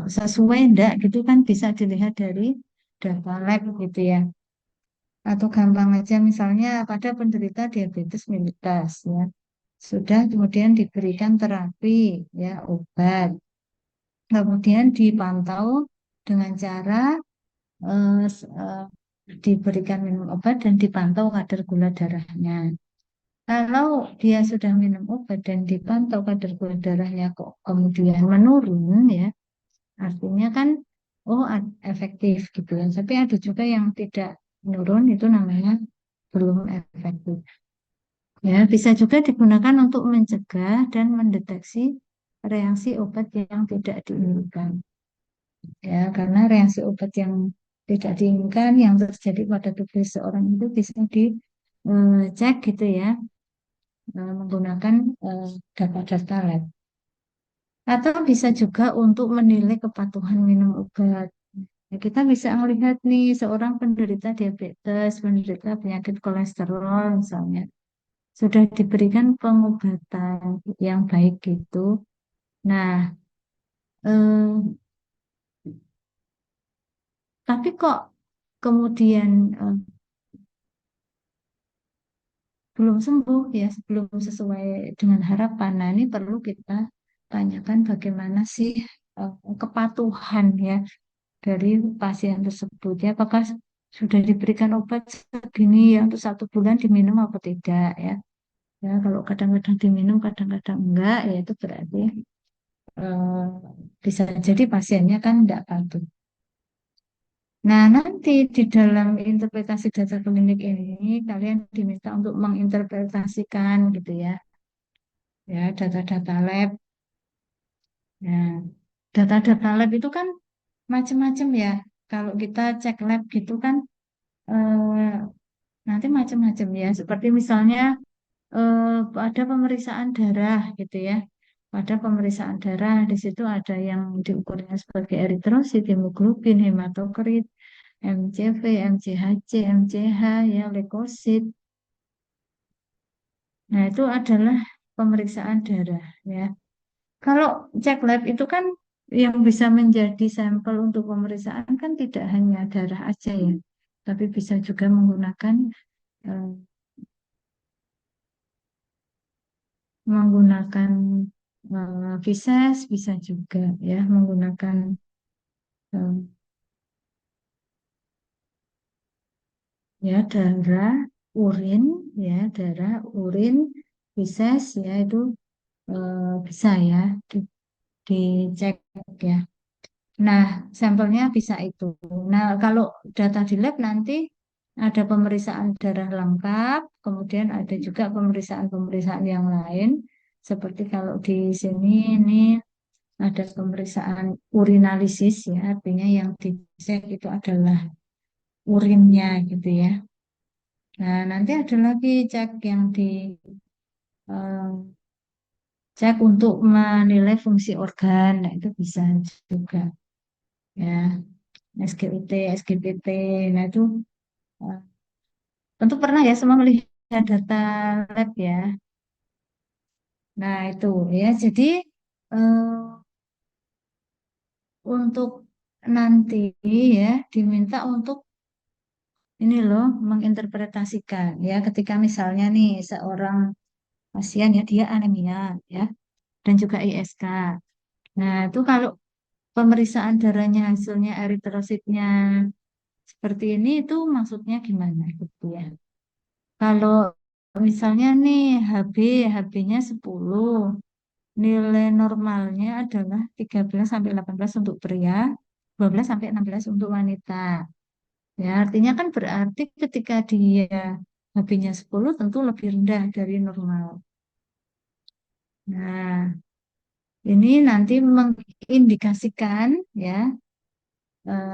sesuai enggak gitu kan bisa dilihat dari data lab gitu ya. Atau gampang aja misalnya pada penderita diabetes mellitus ya. Sudah kemudian diberikan terapi ya obat. Kemudian dipantau dengan cara diberikan minum obat dan dipantau kadar gula darahnya. Kalau dia sudah minum obat dan dipantau kadar gula darahnya kok kemudian menurun ya, artinya kan oh efektif gitu ya. Tapi ada juga yang tidak menurun itu namanya belum efektif. Ya, bisa juga digunakan untuk mencegah dan mendeteksi reaksi obat yang tidak diinginkan. Ya, karena reaksi obat yang tidak diinginkan yang terjadi pada tubuh seseorang itu bisa dicek gitu ya menggunakan data-data lab. Atau bisa juga untuk menilai kepatuhan minum obat. Ya, kita bisa melihat nih seorang penderita diabetes, penderita penyakit kolesterol misalnya, sudah diberikan pengobatan yang baik gitu. Nah, eh, tapi kok kemudian belum sembuh ya, belum sesuai dengan harapan. Nah, ini perlu kita tanyakan bagaimana sih kepatuhan ya dari pasien tersebut ya, apakah sudah diberikan obat segini ya untuk 1 bulan diminum apa tidak ya. Ya, kalau kadang-kadang diminum, kadang-kadang enggak, ya itu berarti eh, bisa jadi pasiennya kan enggak patuh. Nah, nanti di dalam interpretasi data klinik ini, kalian diminta untuk menginterpretasikan gitu ya, data-data lab. Nah, data-data lab itu kan macam-macam ya. Kalau kita cek lab gitu kan, eh, nanti macam-macam ya. Seperti misalnya ada pemeriksaan darah gitu ya. Pada pemeriksaan darah di situ ada yang diukurnya sebagai eritrosit, hemoglobin, hematokrit, MCV, MCHC, MCH, ya, leukosit. Nah, itu adalah pemeriksaan darah ya. Kalau cek lab itu kan yang bisa menjadi sampel untuk pemeriksaan kan tidak hanya darah aja ya, tapi bisa juga eh, menggunakan feses, bisa juga ya menggunakan eh, ya darah, urin, ya darah, urin, feses, ya itu bisa ya dicek ya. Nah, sampelnya bisa itu. Nah, kalau data di lab nanti ada pemeriksaan darah lengkap, kemudian ada juga pemeriksaan-pemeriksaan yang lain. Seperti kalau di sini ini ada pemeriksaan urinalisis ya, artinya yang dicek itu adalah urinnya gitu ya. Nah, nanti ada lagi cek yang eh, cek untuk menilai fungsi organ. Nah, itu bisa juga ya. SGUT, SGPT. Nah, itu eh, tentu pernah ya semua melihat data lab ya. Nah, itu ya. Jadi eh, untuk nanti ya diminta untuk ini loh menginterpretasikan ya ketika misalnya nih seorang pasien ya dia anemia ya dan juga ISK. Nah, itu kalau pemeriksaan darahnya hasilnya eritrositnya seperti ini itu maksudnya gimana gitu ya. Kalau misalnya nih HB-nya 10, nilai normalnya adalah 13 sampai 18 untuk pria, 12 sampai 16 untuk wanita. Ya, artinya kan berarti ketika dia HB-nya 10 tentu lebih rendah dari normal. Nah, ini nanti mengindikasikan ya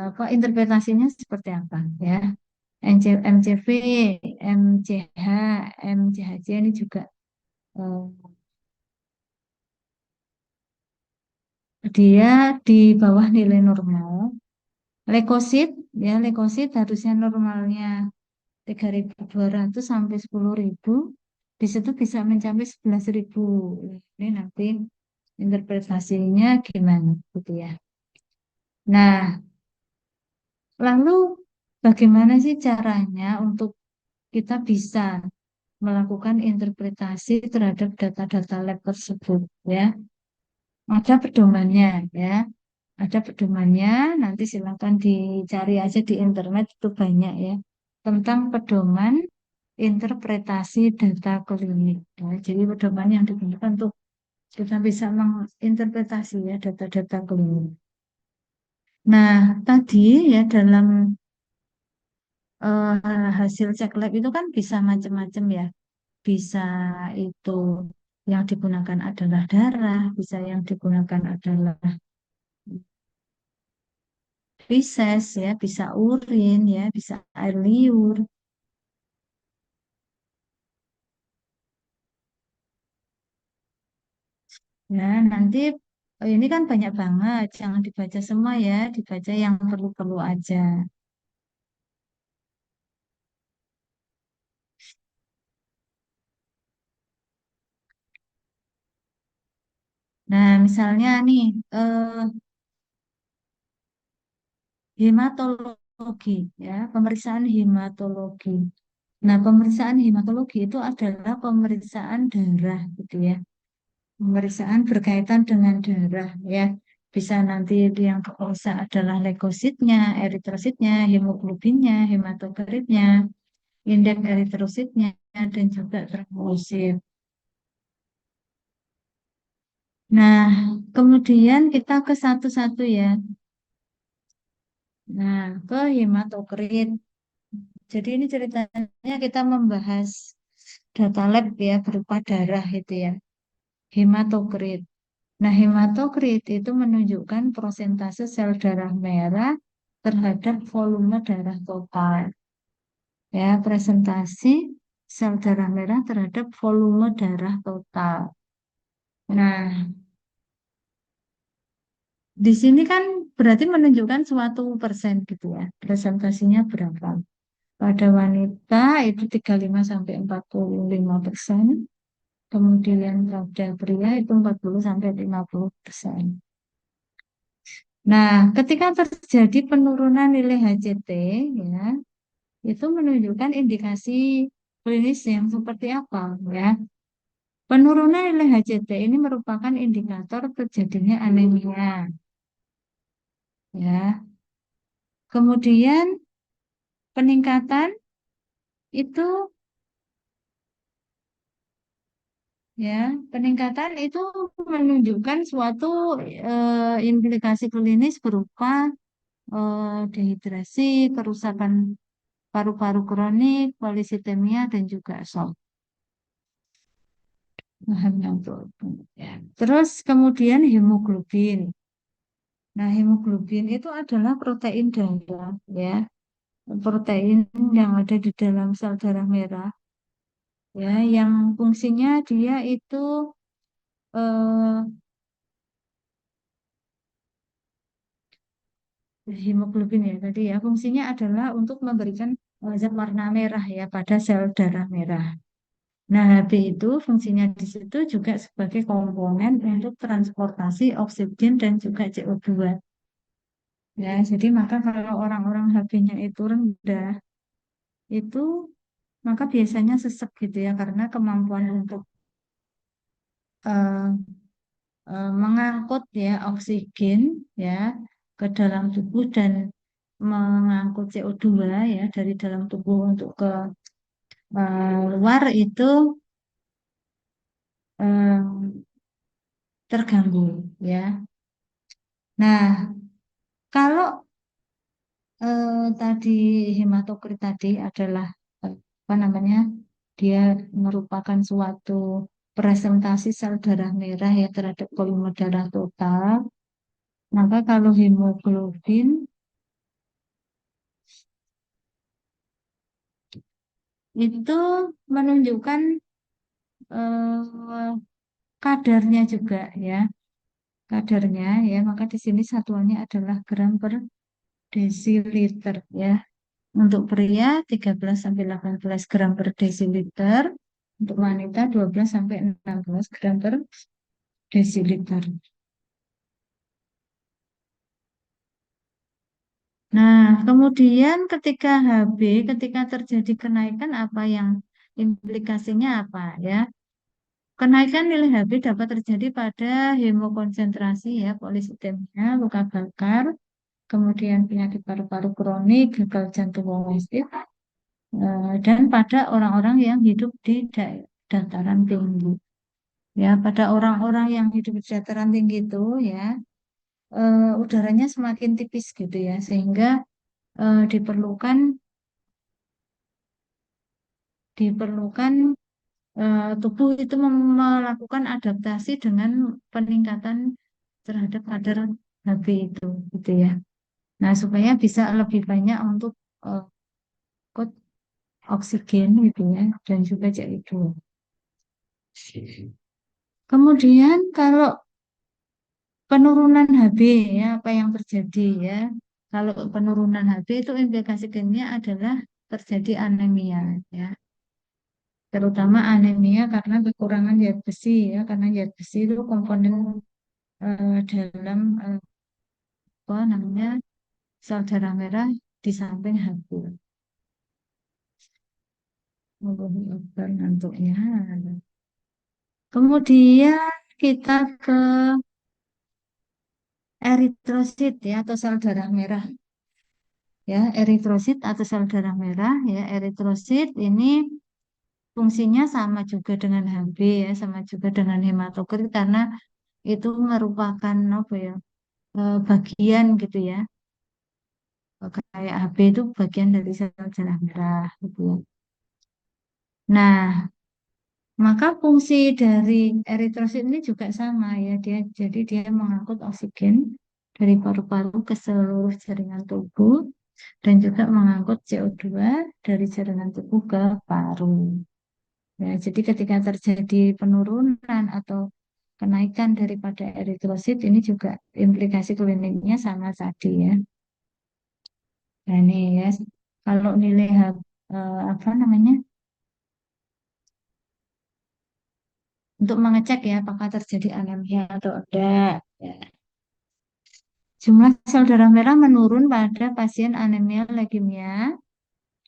apa interpretasinya seperti apa ya. MCV, MCH, MCHC ini juga eh, dia di bawah nilai normal. Leukosit, ya leukosit harusnya normalnya 3.200 sampai 10.000, di situ bisa mencapai 11.000. Ini nanti interpretasinya gimana gitu ya. Nah, lalu bagaimana sih caranya untuk kita bisa melakukan interpretasi terhadap data-data lab tersebut ya? Ada pedomannya ya. Ada pedomannya, nanti silakan dicari aja di internet itu banyak ya. Tentang pedoman interpretasi data klinik. Ya, jadi pedoman yang digunakan untuk kita bisa menginterpretasi ya data-data klinik. Nah, tadi ya dalam hasil cek lab itu kan bisa macam-macam ya. Bisa itu yang digunakan adalah darah, bisa yang digunakan adalah feses ya, bisa urin ya, bisa air liur. Ya, nanti ini kan banyak banget, jangan dibaca semua ya, dibaca yang perlu-perlu aja. Nah, misalnya nih, hematologi, ya, pemeriksaan hematologi. Nah, pemeriksaan hematologi itu adalah pemeriksaan darah, gitu ya. Pemeriksaan berkaitan dengan darah, ya. Bisa nanti yang diperiksa adalah leukositnya, eritrositnya, hemoglobinnya, hematokritnya, indeks eritrositnya, dan juga trombosit. Nah, kemudian kita ke satu-satu ya. Nah, ke hematokrit. Jadi ini ceritanya kita membahas data lab ya berupa darah itu ya. Hematokrit. Nah, hematokrit itu menunjukkan prosentase sel darah merah terhadap volume darah total. Ya, presentasi sel darah merah terhadap volume darah total. Nah, di sini kan berarti menunjukkan suatu persen gitu ya. Presentasinya berapa? Pada wanita itu 35 sampai 45%. Kemudian pada pria itu 40 sampai 50%. Nah, ketika terjadi penurunan nilai HCT, ya, itu menunjukkan indikasi klinis yang seperti apa, ya. Penurunan nilai HCT ini merupakan indikator terjadinya anemia, ya. Kemudian peningkatan itu, ya, peningkatan itu menunjukkan suatu implikasi klinis berupa dehidrasi, kerusakan paru-paru kronik, polisitemia, dan juga shock. Paham yang betul. Ya. Terus kemudian hemoglobin. Nah, hemoglobin itu adalah protein darah, ya, protein yang ada di dalam sel darah merah, ya, yang fungsinya dia itu eh, hemoglobin ya tadi ya, fungsinya adalah untuk memberikan zat warna merah ya pada sel darah merah. Nah, Hb itu fungsinya di situ juga sebagai komponen untuk transportasi oksigen dan juga CO2. Ya, jadi maka kalau orang-orang Hb-nya itu rendah, itu maka biasanya sesek gitu ya, karena kemampuan untuk eh, mengangkut ya oksigen ya ke dalam tubuh dan mengangkut CO2 ya dari dalam tubuh untuk ke luar itu eh, terganggu ya. Nah, kalau tadi hematokrit tadi adalah apa namanya? Dia merupakan suatu presentasi sel darah merah ya terhadap volume darah total. Maka kalau hemoglobin itu menunjukkan eh, kadarnya juga ya. kadarnya ya, maka di sini satuannya adalah gram per desiliter ya. Untuk pria 13 sampai 18 gram per desiliter, untuk wanita 12 sampai 16 gram per desiliter. Nah, kemudian ketika HB, ketika terjadi kenaikan apa yang implikasinya apa ya? Kenaikan nilai HB dapat terjadi pada hemokonsentrasi ya, polisitemia, luka bakar, kemudian penyakit paru-paru kronik, gagal jantung koronesif, dan pada orang-orang yang hidup di dataran tinggi. Ya, pada orang-orang yang hidup di dataran tinggi itu ya, udaranya semakin tipis gitu ya, sehingga diperlukan diperlukan tubuh itu melakukan adaptasi dengan peningkatan terhadap kadar HB itu, gitu ya. Nah, supaya bisa lebih banyak untuk uh, ikut oksigen gitu ya, dan juga CO2. Kemudian kalau penurunan HB ya, apa yang terjadi ya? Kalau penurunan HB itu implikasinya adalah terjadi anemia ya, terutama anemia karena kekurangan zat besi ya, karena zat besi itu komponen dalam apa namanya sel darah merah di samping HB. Mengurangi obat ngantuknya. Kemudian kita ke eritrosit ya atau sel darah merah ya, eritrosit atau sel darah merah ya, eritrosit ini fungsinya sama juga dengan HB ya, sama juga dengan hematokrit karena itu merupakan apa ya, bagian gitu ya, kayak HB itu bagian dari sel darah merah gitu ya. Nah, maka fungsi dari eritrosit ini juga sama ya, dia mengangkut oksigen dari paru-paru ke seluruh jaringan tubuh dan juga mengangkut CO2 dari jaringan tubuh ke paru. Ya, jadi ketika terjadi penurunan atau kenaikan daripada eritrosit ini juga implikasi kliniknya sama tadi ya. Nah, ini ya, kalau nilai apa namanya, untuk mengecek ya apakah terjadi anemia atau enggak. Ya. Jumlah sel darah merah menurun pada pasien anemia leukemia,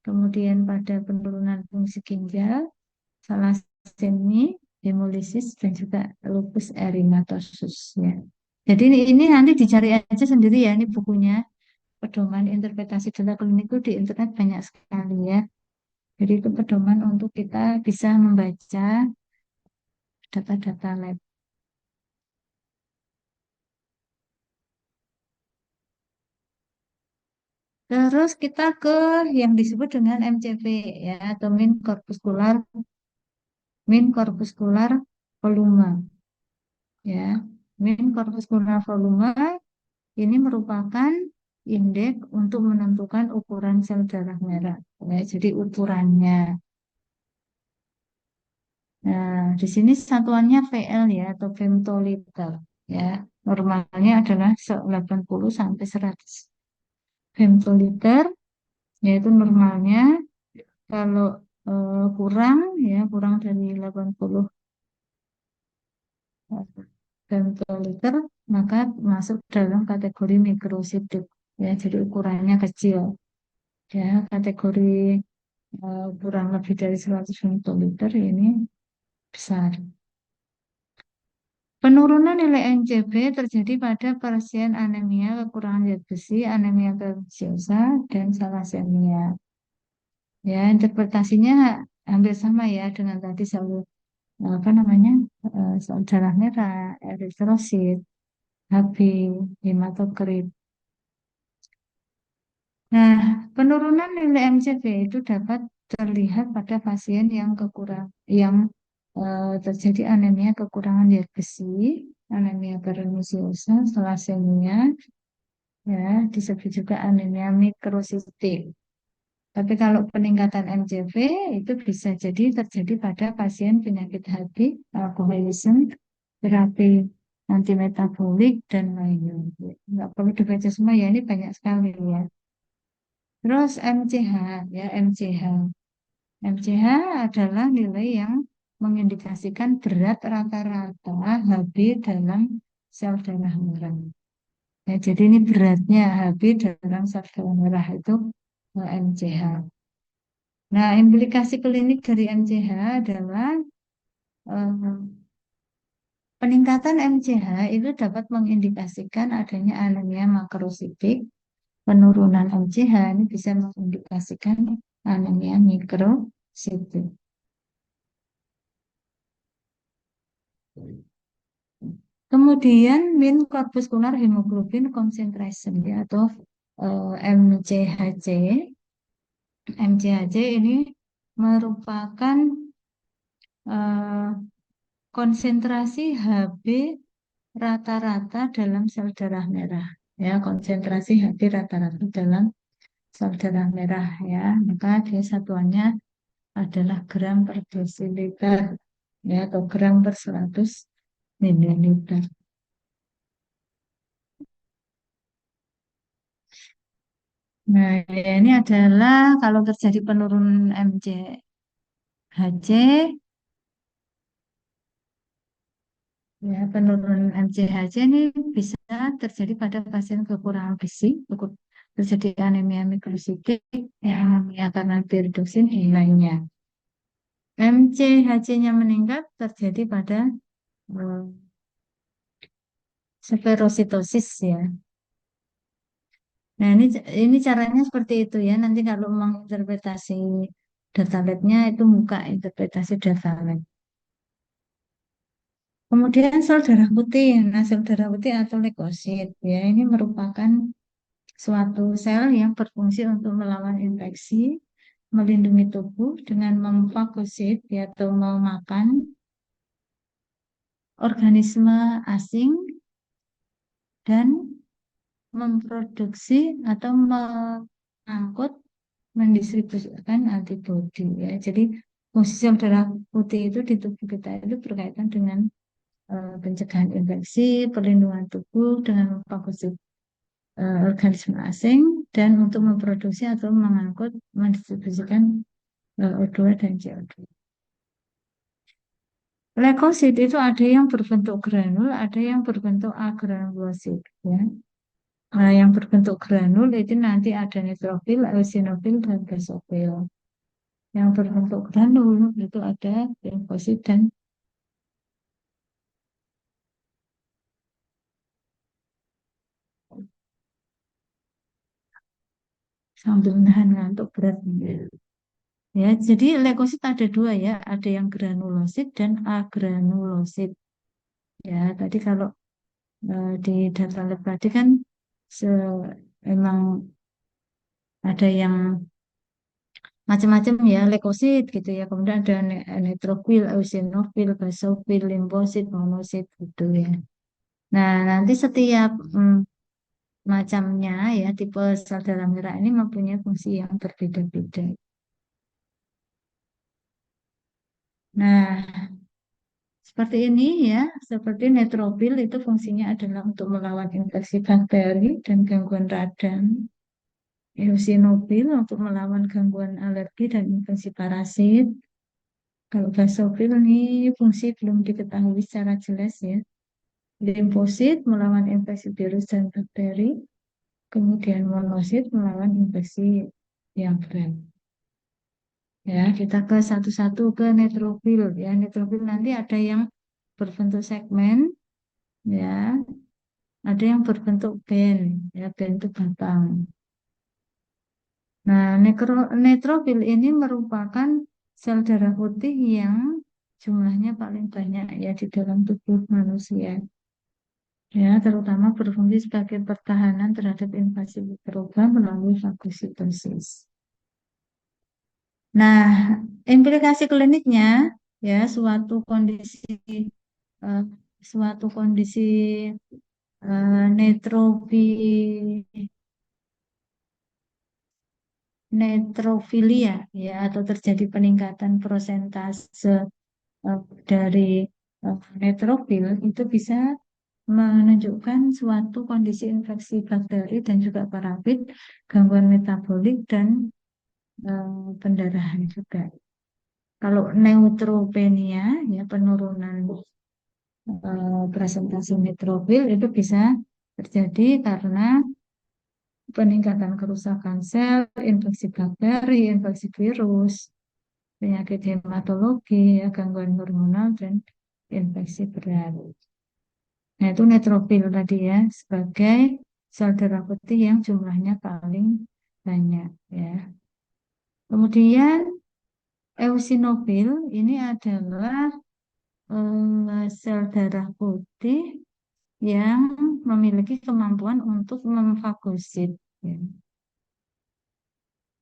kemudian pada penurunan fungsi ginjal, salasemi, hemolisis, dan juga lupus erythematosus ya. Jadi ini nanti dicari aja sendiri ya, ini bukunya pedoman interpretasi data klinik itu di internet banyak sekali ya. Jadi itu pedoman untuk kita bisa membaca data-data lab. Terus kita ke yang disebut dengan MCV ya, atau mean corpuscular volume ya. Mean corpuscular volume ini merupakan indeks untuk menentukan ukuran sel darah merah. Ya, jadi ukurannya. Nah, di sini satuannya VL ya atau femtoliter ya. Normalnya adalah 80 sampai 100 femtoliter, yaitu normalnya. Kalau kurang ya, kurang dari 80 femtoliter, maka masuk dalam kategori mikrosidik ya. Jadi ukurannya kecil ya, kategori kurang lebih dari 100 ml ini besar. Penurunan nilai NCB terjadi pada pasien anemia kekurangan zat besi, anemia perniciosa, dan salasemia. Ya, interpretasinya hampir sama ya dengan tadi selalu apa namanya sel darah merah, eritrosit, HB, hematokrit. Nah, penurunan nilai MCV itu dapat terlihat pada pasien yang terjadi anemia kekurangan zat besi, anemia perniciosa, thalassemia, ya disebut juga anemia mikrositik. Tapi kalau peningkatan MCV itu bisa jadi terjadi pada pasien penyakit hati, alkoholisme, terapi antimetabolik, dan lainnya. Nggak perlu dibaca semua ya, ini banyak sekali ya. Terus MCH, ya MCH. MCH adalah nilai yang mengindikasikan berat rata-rata Hb dalam sel darah merah. Ya, jadi ini beratnya Hb dalam sel darah merah itu MCH. Nah, implikasi klinik dari MCH adalah eh, peningkatan MCH itu dapat mengindikasikan adanya anemia makrositik. Penurunan MCH ini bisa mengindikasikan anemia mikrositik. Kemudian mean corpuscular hemoglobin concentration ya, atau MCHC. MCHC ini merupakan eh, konsentrasi Hb rata-rata dalam sel darah merah. Ya, konsentrasi Hb rata-rata dalam sel darah merah ya. Maka dia satuannya adalah gram per desiliter ya, atau gram per 100 mililiter. Nah, ya ini adalah kalau terjadi penurunan MCHC, ya penurunan MCHC ini bisa terjadi pada pasien kekurangan gizi, terjadi anemia mikrositik, ya, anemia karena piridoksin dan lainnya. MCHC-nya meningkat terjadi pada eh, sklerositosis ya. Nah, ini caranya seperti itu ya. Nanti kalau menginterpretasi data lab-nya itu muka interpretasi data lab. Kemudian sel darah putih. Nah, sel darah putih atau leukosit ya, ini merupakan suatu sel yang berfungsi untuk melawan infeksi, melindungi tubuh dengan memfagosit ya, atau memakan organisme asing dan memproduksi atau mengangkut mendistribusikan antibodi ya. Jadi fungsi sel darah putih itu di tubuh kita itu berkaitan dengan pencegahan infeksi, perlindungan tubuh dengan memfagosit organisme asing, dan untuk memproduksi atau mengangkut mendistribusikan O2 dan CO2. Leukosit itu ada yang berbentuk granul, ada yang berbentuk agranulosit ya. Nah, yang berbentuk granul itu nanti ada neutrofil, eosinofil, dan basofil. Yang berbentuk granul itu ada limfosit dan sambil nahan ngantuk berat. Ya, jadi leukosit ada dua ya, ada yang granulosit dan agranulosit. Ya, tadi kalau di data lab tadi kan se emang ada yang macam-macam ya, leukosit gitu ya. Kemudian ada neutrofil, eosinofil, basofil, limfosit, monosit gitu ya. Nah, nanti setiap macamnya ya, tipe sel darah merah ini mempunyai fungsi yang berbeda-beda. Nah, seperti ini ya, seperti neutrofil itu fungsinya adalah untuk melawan infeksi bakteri dan gangguan radang. Eosinofil untuk melawan gangguan alergi dan infeksi parasit. Kalau basofil ini fungsi belum diketahui secara jelas ya. Limfosit melawan infeksi virus dan bakteri. Kemudian monosit melawan infeksi yang berat. Ya, kita ke satu-satu ke neutrofil ya. Neutrofil nanti ada yang berbentuk segmen ya, ada yang berbentuk band ya, band itu batang. Nah, neutrofil ini merupakan sel darah putih yang jumlahnya paling banyak ya di dalam tubuh manusia. Ya, terutama berfungsi sebagai pertahanan terhadap invasi mikroba melalui fagositosis. Nah, implikasi kliniknya ya, eh, suatu kondisi netrofilia ya, atau terjadi peningkatan prosentase dari neutrofil itu bisa menunjukkan suatu kondisi infeksi bakteri dan juga parafit, gangguan metabolik dan pendarahan juga. Kalau neutropenia, ya penurunan presentasi neutrofil itu bisa terjadi karena peningkatan kerusakan sel, infeksi bakteri, infeksi virus, penyakit hematologi, ya, gangguan hormonal, dan infeksi berat. Nah, itu neutrofil tadi ya, sebagai sel darah putih yang jumlahnya paling banyak ya. Kemudian eosinofil ini adalah sel darah putih yang memiliki kemampuan untuk memfagosit, ya,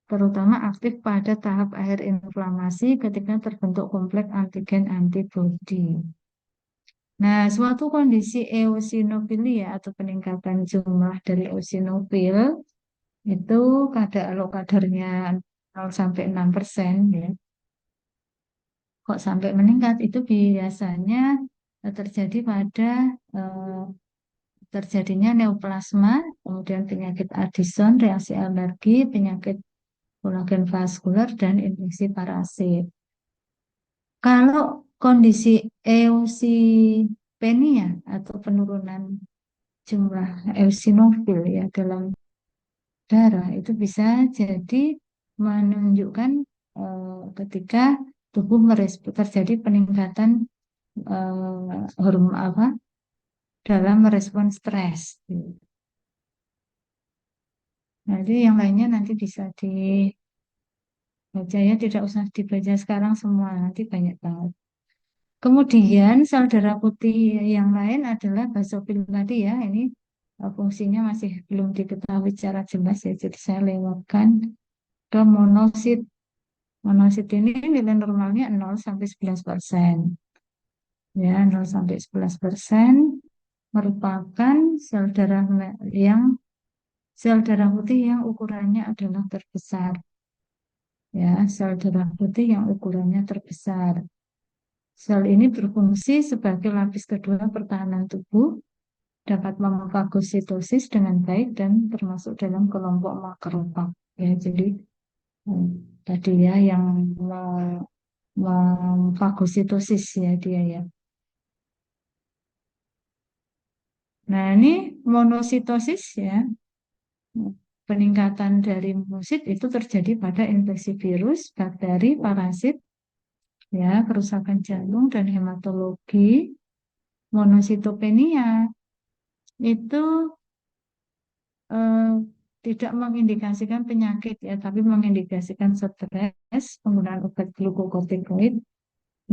terutama aktif pada tahap akhir inflamasi ketika terbentuk kompleks antigen antibodi. Nah, suatu kondisi eosinofilia atau peningkatan jumlah dari eosinofil itu kalau kadarnya 0 sampai 6% ya. Kok sampai meningkat itu biasanya terjadi pada eh, terjadinya neoplasma, kemudian penyakit Addison, reaksi alergi, penyakit kolagen vaskular, dan infeksi parasit. Kalau kondisi eosipenia atau penurunan jumlah eosinofil ya dalam darah itu bisa jadi menunjukkan ketika tubuh terjadi peningkatan hormon apa dalam merespon stres. Jadi yang lainnya nanti bisa dibaca ya, tidak usah dibaca sekarang semua, nanti banyak banget. Kemudian sel darah putih yang lain adalah basofil tadi ya, ini fungsinya masih belum diketahui secara jelas ya, jadi saya lewatkan ke monosit. Monosit ini nilai normalnya 0 sampai 11%. Ya, 0 sampai 11% merupakan sel darah putih yang ukurannya adalah terbesar. Ya, sel darah putih yang ukurannya terbesar. Sel ini berfungsi sebagai lapis kedua pertahanan tubuh, dapat memfagositosis dengan baik dan termasuk dalam kelompok makrofag. Ya, jadi hmm, tadi ya yang memfagositosis ya dia ya. Nah, ini monositosis ya. Peningkatan dari monosit itu terjadi pada infeksi virus, bakteri, parasit, ya, kerusakan jantung dan hematologi. Monositopenia itu eh, tidak mengindikasikan penyakit ya, tapi mengindikasikan stres, penggunaan obat glukokortikoid,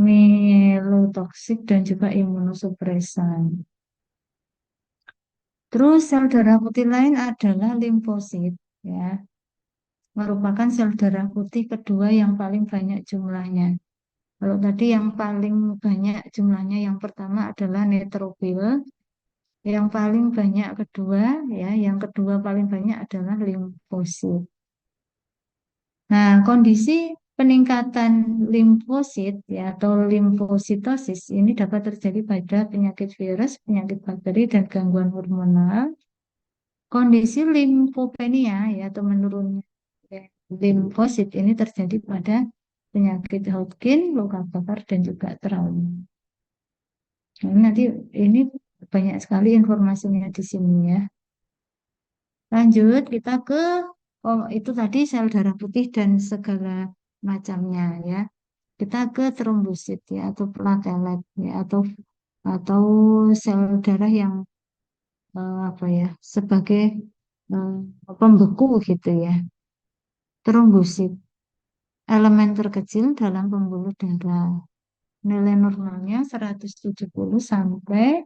milotoksik dan juga imunosupresan. Terus sel darah putih lain adalah limfosit ya, merupakan sel darah putih kedua yang paling banyak jumlahnya. Kalau tadi yang paling banyak jumlahnya yang pertama adalah neutrofil, yang paling banyak kedua ya, yang kedua paling banyak adalah limfosit. Nah, kondisi peningkatan limfosit ya atau limfositosis ini dapat terjadi pada penyakit virus, penyakit bakteri dan gangguan hormonal. Kondisi limfopenia ya atau menurunnya limfosit ini terjadi pada penyakit Hodgkin, luka bakar dan juga trauma. Nah, nanti ini banyak sekali informasinya di sini ya. Lanjut kita ke itu tadi sel darah putih dan segala macamnya ya. Kita ke trombosit ya atau platelet ya atau sel darah yang apa ya sebagai pembeku gitu ya. Trombosit, elemen terkecil dalam pembuluh darah. Nilai normalnya 170 sampai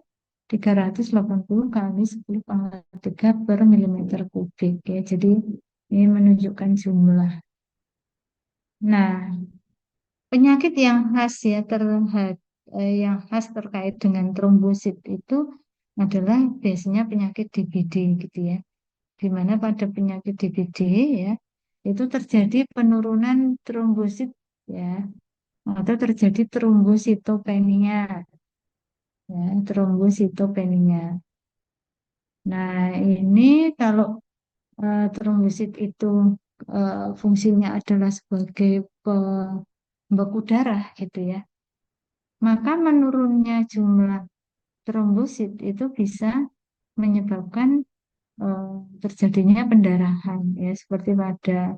380 kali 10 pangkat 3 per milimeter kubik ya. Jadi ini menunjukkan jumlah. Nah, penyakit yang khas ya yang khas terkait dengan trombosit itu adalah biasanya penyakit DBD gitu ya. Di mana pada penyakit DBD ya itu terjadi penurunan trombosit ya atau terjadi trombositopenia. ya, trombositopenia. Nah, ini kalau trombosit itu fungsinya adalah sebagai pembeku darah gitu ya, maka menurunnya jumlah trombosit itu bisa menyebabkan eh, terjadinya pendarahan ya seperti pada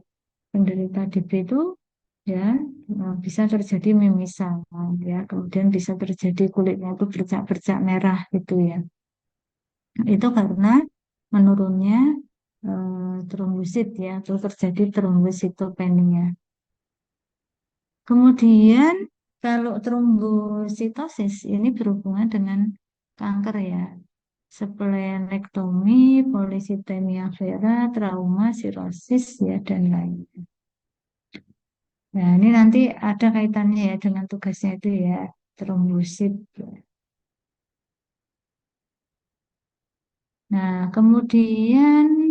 penderita DB itu ya bisa terjadi mimisan ya kemudian bisa terjadi kulitnya itu bercak-bercak merah gitu ya. Itu karena menurunnya trombosit ya atau terjadi trombositopenia. Kemudian kalau trombositosis ini berhubungan dengan kanker ya, splenektomi, polisitemia vera, trauma, sirosis ya dan lainnya. Nah, ini nanti ada kaitannya ya dengan tugasnya itu ya, trombosit. Nah, kemudian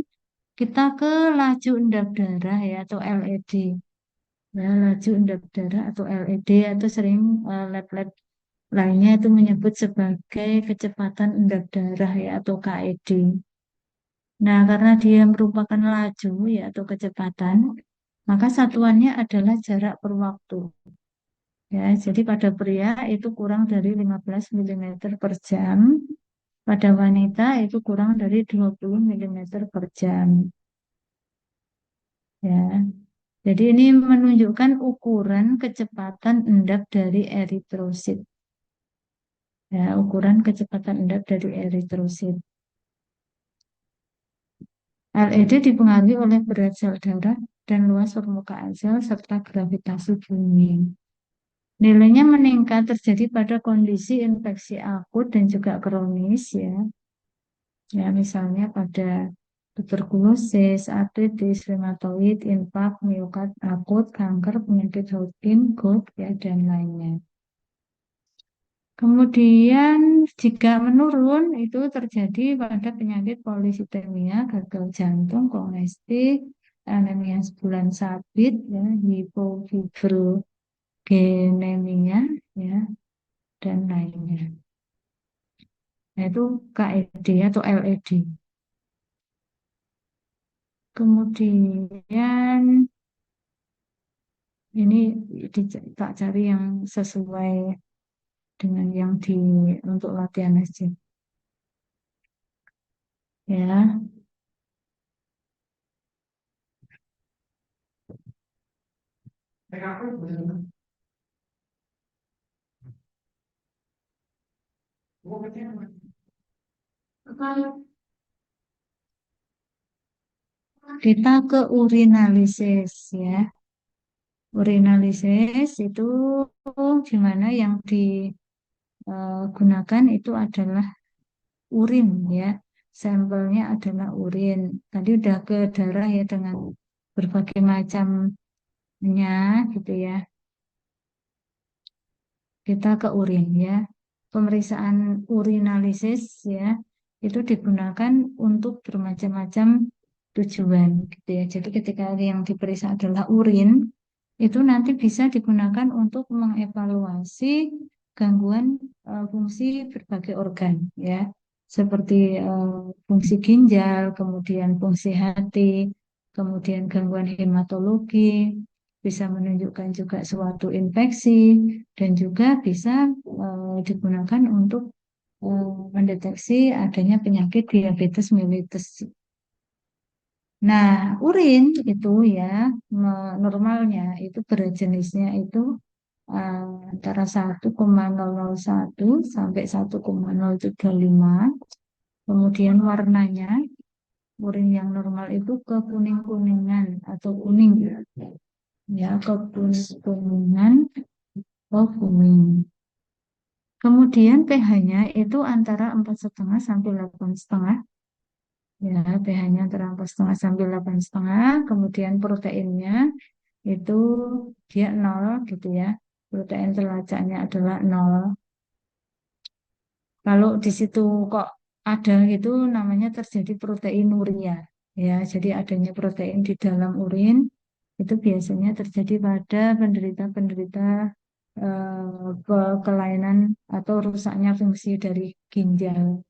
kita ke laju endap darah ya atau LED. Ya, laju endap darah atau LED atau sering lab-lab lainnya itu menyebut sebagai kecepatan endap darah ya atau KED. Nah, karena dia merupakan laju ya atau kecepatan, maka satuannya adalah jarak per waktu. Ya, jadi pada pria itu kurang dari 15 mm per jam, pada wanita itu kurang dari 20 mm per jam. Ya, jadi ini menunjukkan ukuran kecepatan endap dari eritrosit. Ya, ukuran kecepatan endap dari eritrosit. LED dipengaruhi oleh berat sel darah dan luas permukaan sel serta gravitasi bumi. Nilainya meningkat terjadi pada kondisi infeksi akut dan juga kronis ya. Ya, misalnya pada tuberkulosis, artritis, rheumatoid, infak, miokard akut, kanker, penyakit Hodgkin, GERD ya dan lainnya. Kemudian jika menurun itu terjadi pada penyakit polisitemia, gagal jantung, komestik, anemia bulan sabit, ya, hipofibrogenemia, ya, dan lainnya. Nah, itu KED atau LED. Kemudian ini tak cari yang sesuai dengan yang di untuk latihan aja. Ya, kita ke urinalisis ya. Urinalisis itu di mana yang digunakan itu adalah urin ya. Sampelnya adalah urin. Tadi udah ke darah ya dengan berbagai macamnya gitu ya. Kita ke urin ya. Pemeriksaan urinalisis ya itu digunakan untuk bermacam-macam tujuan gitu ya. Jadi ketika yang diperiksa adalah urin, itu nanti bisa digunakan untuk mengevaluasi gangguan fungsi berbagai organ ya. Seperti fungsi ginjal, kemudian fungsi hati, kemudian gangguan hematologi, bisa menunjukkan juga suatu infeksi dan juga bisa digunakan untuk mendeteksi adanya penyakit diabetes mellitus. Nah, urin itu ya normalnya itu berat jenisnya itu eh, antara 1,001 sampai 1,035. Kemudian warnanya urin yang normal itu kekuning-kuningan atau kuning ya kekuning-kuningan atau kuning. Kemudian pH-nya itu antara 4,5 sampai 8,5. Ya, pH-nya antara 4,5 sampai 8,5. Kemudian proteinnya itu dia nol gitu ya. Protein telacaknya adalah nol. Kalau di situ kok ada gitu namanya terjadi proteinuria. Ya, jadi adanya protein di dalam urin itu biasanya terjadi pada penderita-penderita kelainan atau rusaknya fungsi dari ginjal.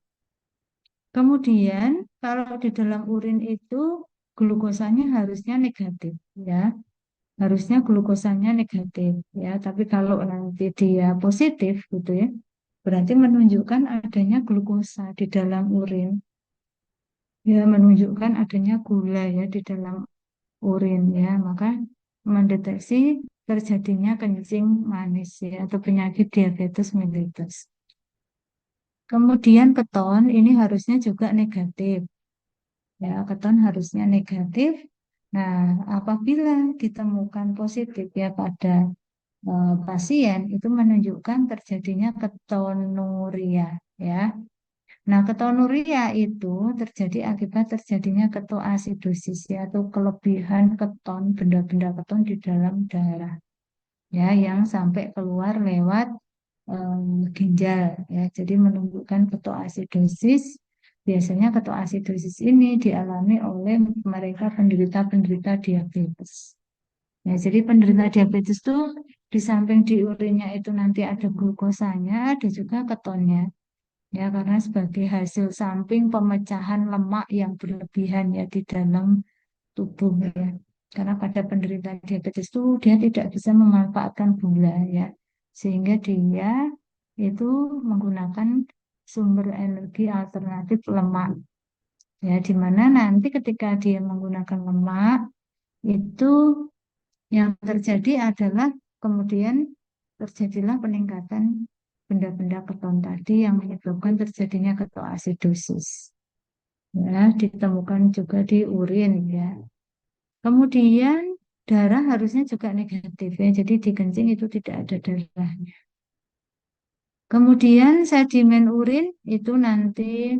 Kemudian kalau di dalam urin itu glukosanya harusnya negatif ya, harusnya glukosanya negatif ya. Tapi kalau nanti dia positif gitu ya, berarti menunjukkan adanya glukosa di dalam urin. Ya, menunjukkan adanya gula ya di dalam urin ya, maka mendeteksi terjadinya kencing manis ya atau penyakit diabetes mellitus. Kemudian keton ini harusnya juga negatif ya, keton harusnya negatif. Nah, apabila ditemukan positif ya pada pasien itu menunjukkan terjadinya ketonuria ya. Nah, ketonuria itu terjadi akibat terjadinya ketoasidosis ya, atau kelebihan keton, benda-benda keton di dalam darah ya, yang sampai keluar lewat ginjal ya. Jadi menunjukkan ketoasidosis. Biasanya ketoasidosis ini dialami oleh mereka penderita-penderita diabetes. Ya, jadi penderita diabetes itu di samping di urinnya itu nanti ada glukosanya, ada juga ketonnya. Ya, karena sebagai hasil samping pemecahan lemak yang berlebihan ya di dalam tubuh ya. Karena pada penderita diabetes itu dia tidak bisa memanfaatkan gula ya. Sehingga dia itu menggunakan sumber energi alternatif lemak. Ya, di mana nanti ketika dia menggunakan lemak itu yang terjadi adalah kemudian terjadilah peningkatan benda-benda keton tadi yang menyebabkan terjadinya ketoasidosis. Ya, ditemukan juga di urin ya. Kemudian darah harusnya juga negatif ya. Jadi di kencing itu tidak ada darahnya. Kemudian sedimen urin itu nanti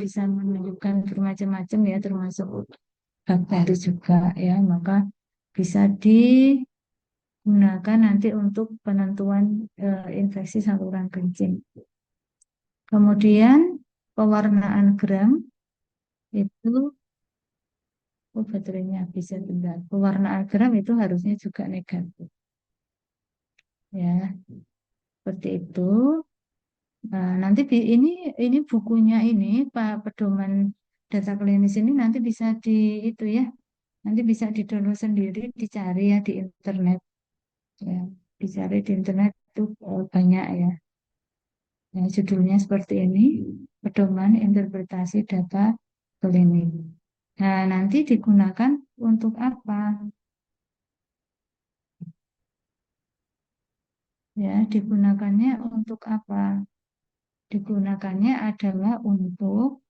bisa menunjukkan bermacam-macam ya, termasuk bakteri juga ya. Maka bisa digunakan nanti untuk penentuan infeksi saluran kencing. Kemudian pewarnaan gram itu, oh baterainya bisa bentar. Pewarnaan gram itu harusnya juga negatif ya, seperti itu. Nah, nanti ini bukunya ini Pak Pedoman Data Klinis ini nanti bisa di itu ya, nanti bisa di-download sendiri, dicari ya di internet ya, dicari di internet itu banyak ya. Ya, judulnya seperti ini, Pedoman Interpretasi Data Klinik. Nah, nanti digunakan untuk apa? Ya, digunakannya untuk apa? Digunakannya adalah untuk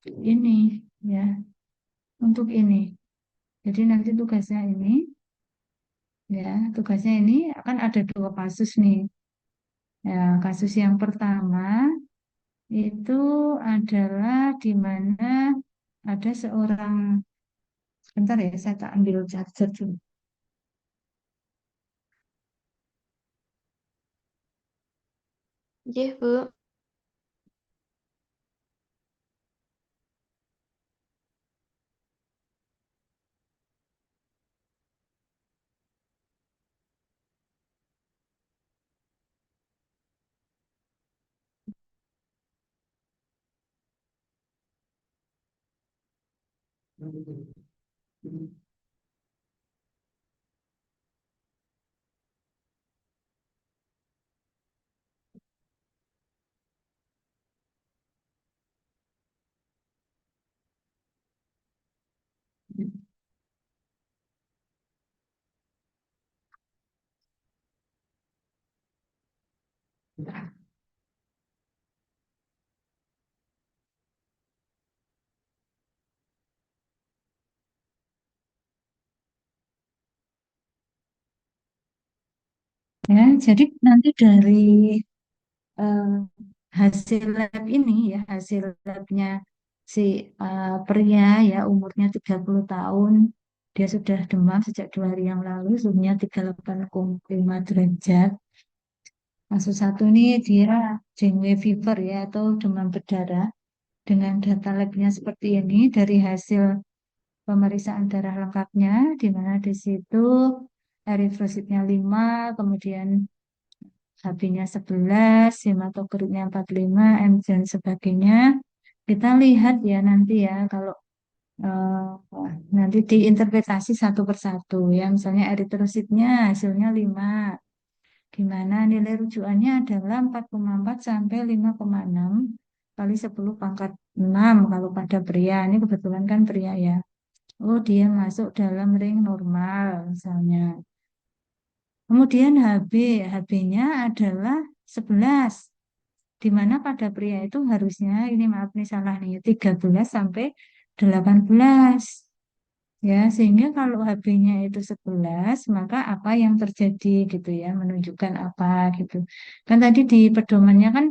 ini ya, untuk ini. Jadi nanti tugasnya ini ya, tugasnya ini akan ada dua kasus nih. Ya, kasus yang pertama itu adalah di mana ada seorang, sebentar ya, saya tak ambil charger dulu. Iya, Bu. Ya, jadi nanti dari eh, hasil lab ini ya, hasil labnya si pria ya, umurnya 30 tahun, dia sudah demam sejak 2 hari yang lalu, suhunya 38,5 derajat. Kasus satu ini dia dengue fever ya, atau demam berdarah. Dengan data labnya seperti ini dari hasil pemeriksaan darah lengkapnya, di mana di situ eritrositnya 5, kemudian HB-nya 11, hematokritnya 45, dan sebagainya. Kita lihat ya nanti ya kalau nanti diinterpretasi satu persatu ya. Misalnya eritrositnya hasilnya 5. Gimana nilai rujukannya adalah 4,4 sampai 5,6 kali 10 pangkat 6 kalau pada pria. Ini kebetulan kan pria ya. Oh, dia masuk dalam ring normal misalnya. Kemudian HB-nya adalah 11. Di mana pada pria itu harusnya, ini maaf nih salah nih, 13 sampai 18. Ya, sehingga kalau HB-nya itu 11, maka apa yang terjadi gitu ya, menunjukkan apa gitu. Kan tadi di pedomannya kan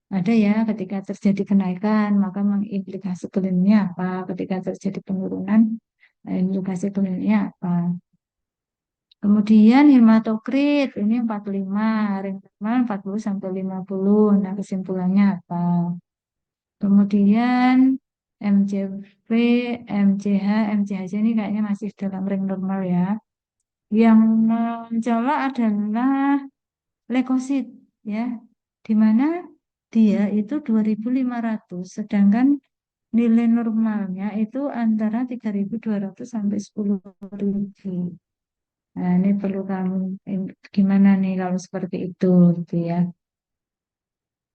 ada ya, ketika terjadi kenaikan, maka mengimplikasi klinisnya apa, ketika terjadi penurunan, implikasi klinisnya apa. Kemudian hematokrit ini 45, ring normal 40 sampai 50. Nah, kesimpulannya apa? Kemudian MCV, MCH, MCHC ini kayaknya masih dalam ring normal ya. Yang mencolok adalah leukosit ya, di mana dia itu 2.500, sedangkan nilai normalnya itu antara 3.200 sampai 10.000. Nah, ini perlu kamu gimana nih kalau seperti itu gitu ya.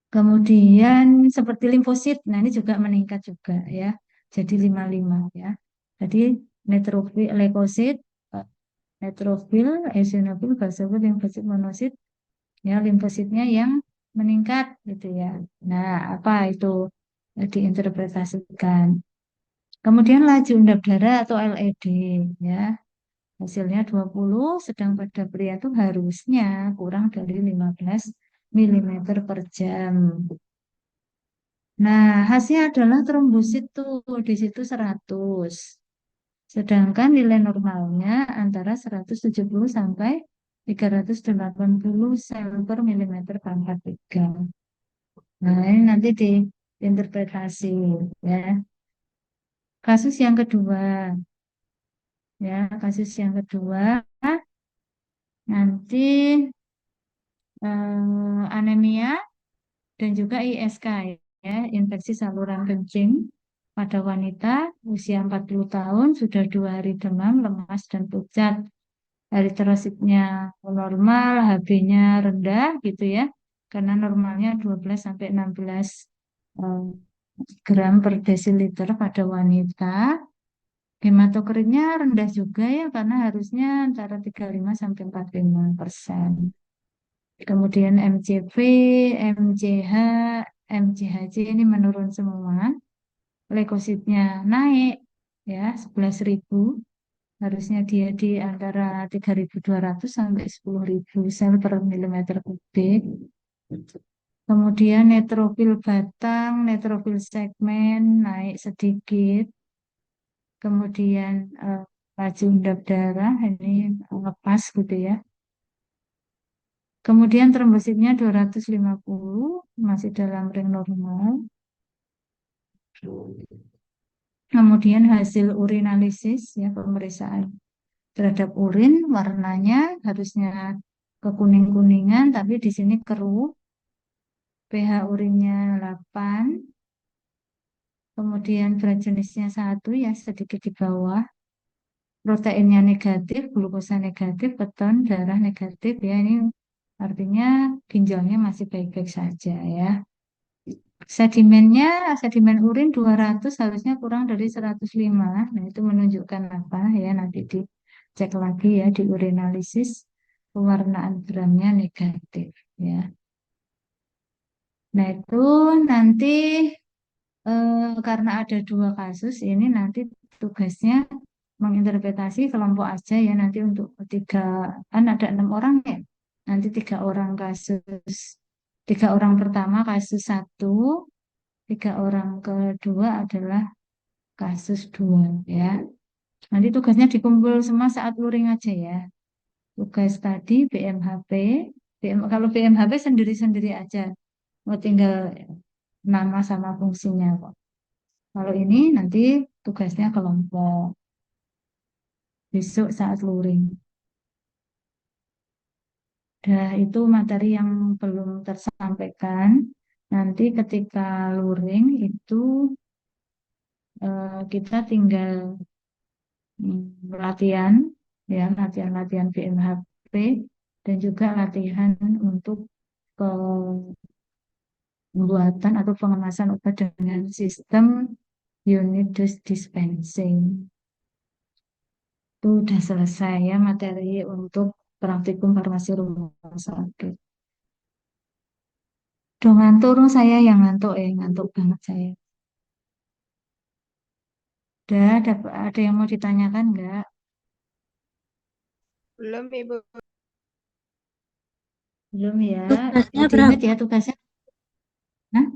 Kemudian seperti limfosit, nah ini juga meningkat juga ya. Jadi 55 ya. Jadi neutrofil, leukosit, eh, neutrofil, eosinofil, basofil, limfosit, monosit, ya limfositnya yang meningkat gitu ya. Nah, apa itu diinterpretasikan. Kemudian laju undap darah atau LED ya. Hasilnya 20, sedang pada pria itu harusnya kurang dari 15 milimeter per jam. Nah, hasilnya adalah trombosit tuh di situ 100. Sedangkan nilai normalnya antara 170 sampai 380 sel per milimeter pangkat 3. Nah, ini nanti diinterpretasi ya. Kasus yang kedua, ya, kasus yang kedua nanti anemia dan juga ISK ya, infeksi saluran kencing pada wanita usia 40 tahun, sudah 2 hari demam, lemas dan pucat. Eritrositnya normal, HB-nya rendah gitu ya. Karena normalnya 12 sampai 16 eh, gram per desiliter pada wanita. Hematokritnya rendah juga ya karena harusnya antara 35 sampai 45%. Kemudian MCV, MCH, MCHC ini menurun semua. Leukositnya naik ya 11.000. Harusnya dia di antara 3.200 sampai 10.000 sel per milimeter kubik. Kemudian neutrofil batang, neutrofil segmen naik sedikit. Kemudian laju undap darah ini lepas gitu ya. Kemudian trombositnya 250, masih dalam ring normal. Kemudian hasil urinalisis ya, pemeriksaan terhadap urin, warnanya harusnya kekuning-kuningan tapi di sini keruh. pH urinnya 8, kemudian berat jenisnya 1 ya, sedikit di bawah. Proteinnya negatif, glukosa negatif, keton darah negatif ya, ini artinya ginjalnya masih baik-baik saja ya. Sedimennya, sedimen urin 200, harusnya kurang dari 105. Nah, itu menunjukkan apa ya, nanti dicek lagi ya di urinalisis, pewarnaan gramnya negatif ya. Nah, itu nanti karena ada 2 kasus ini, nanti tugasnya menginterpretasi kelompok aja ya, nanti untuk tiga, kan ada 6 orang ya, nanti 3 orang kasus, 3 orang pertama kasus 1, 3 orang kedua adalah kasus 2 ya. Nanti tugasnya dikumpul semua saat luring aja ya. Tugas tadi BMHP, kalau BMHP sendiri-sendiri aja, mau tinggal nama sama fungsinya kok. Kalau ini nanti tugasnya kelompok besok saat luring. Dah itu materi yang belum tersampaikan. Nanti ketika luring itu kita tinggal latihan, ya latihan-latihan VMHP dan juga latihan untuk pembuatan atau pengemasan obat dengan sistem unit dose dispensing. Itu udah selesai ya materi untuk praktikum farmasi rumah sakit. Udah ngantuk dong saya yang ngantuk ngantuk banget saya. Udah ada yang mau ditanyakan nggak? Belum, Ibu. Belum ya. Tugasnya Diingat berapa? ya tugasnya. Nah,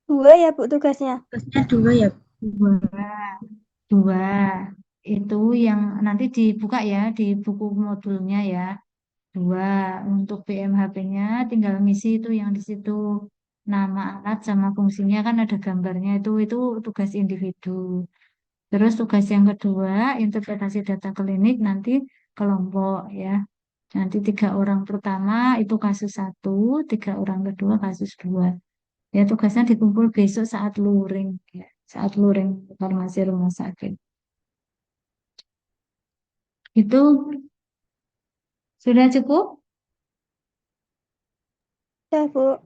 Dua ya, Bu, tugasnya. Tugasnya dua ya. dua. Dua. Itu yang nanti dibuka ya di buku modulnya ya. Dua. Untuk BMHP-nya tinggal ngisi itu yang di situ. Nama alat sama fungsinya kan ada gambarnya itu tugas individu. Terus tugas yang kedua, interpretasi data klinik nanti kelompok ya. Nanti 3 orang pertama itu kasus satu, 3 orang kedua kasus dua. Ya tugasnya dikumpul besok saat luring ya. Saat luring farmasi rumah sakit. Itu sudah cukup? Ya, Bu.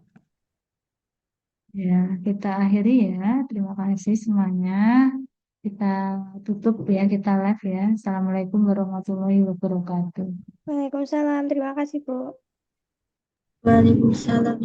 Ya, kita akhiri ya. Terima kasih semuanya. Kita tutup ya, kita live ya. Assalamualaikum warahmatullahi wabarakatuh. Waalaikumsalam. Terima kasih, Bu. Waalaikumsalam.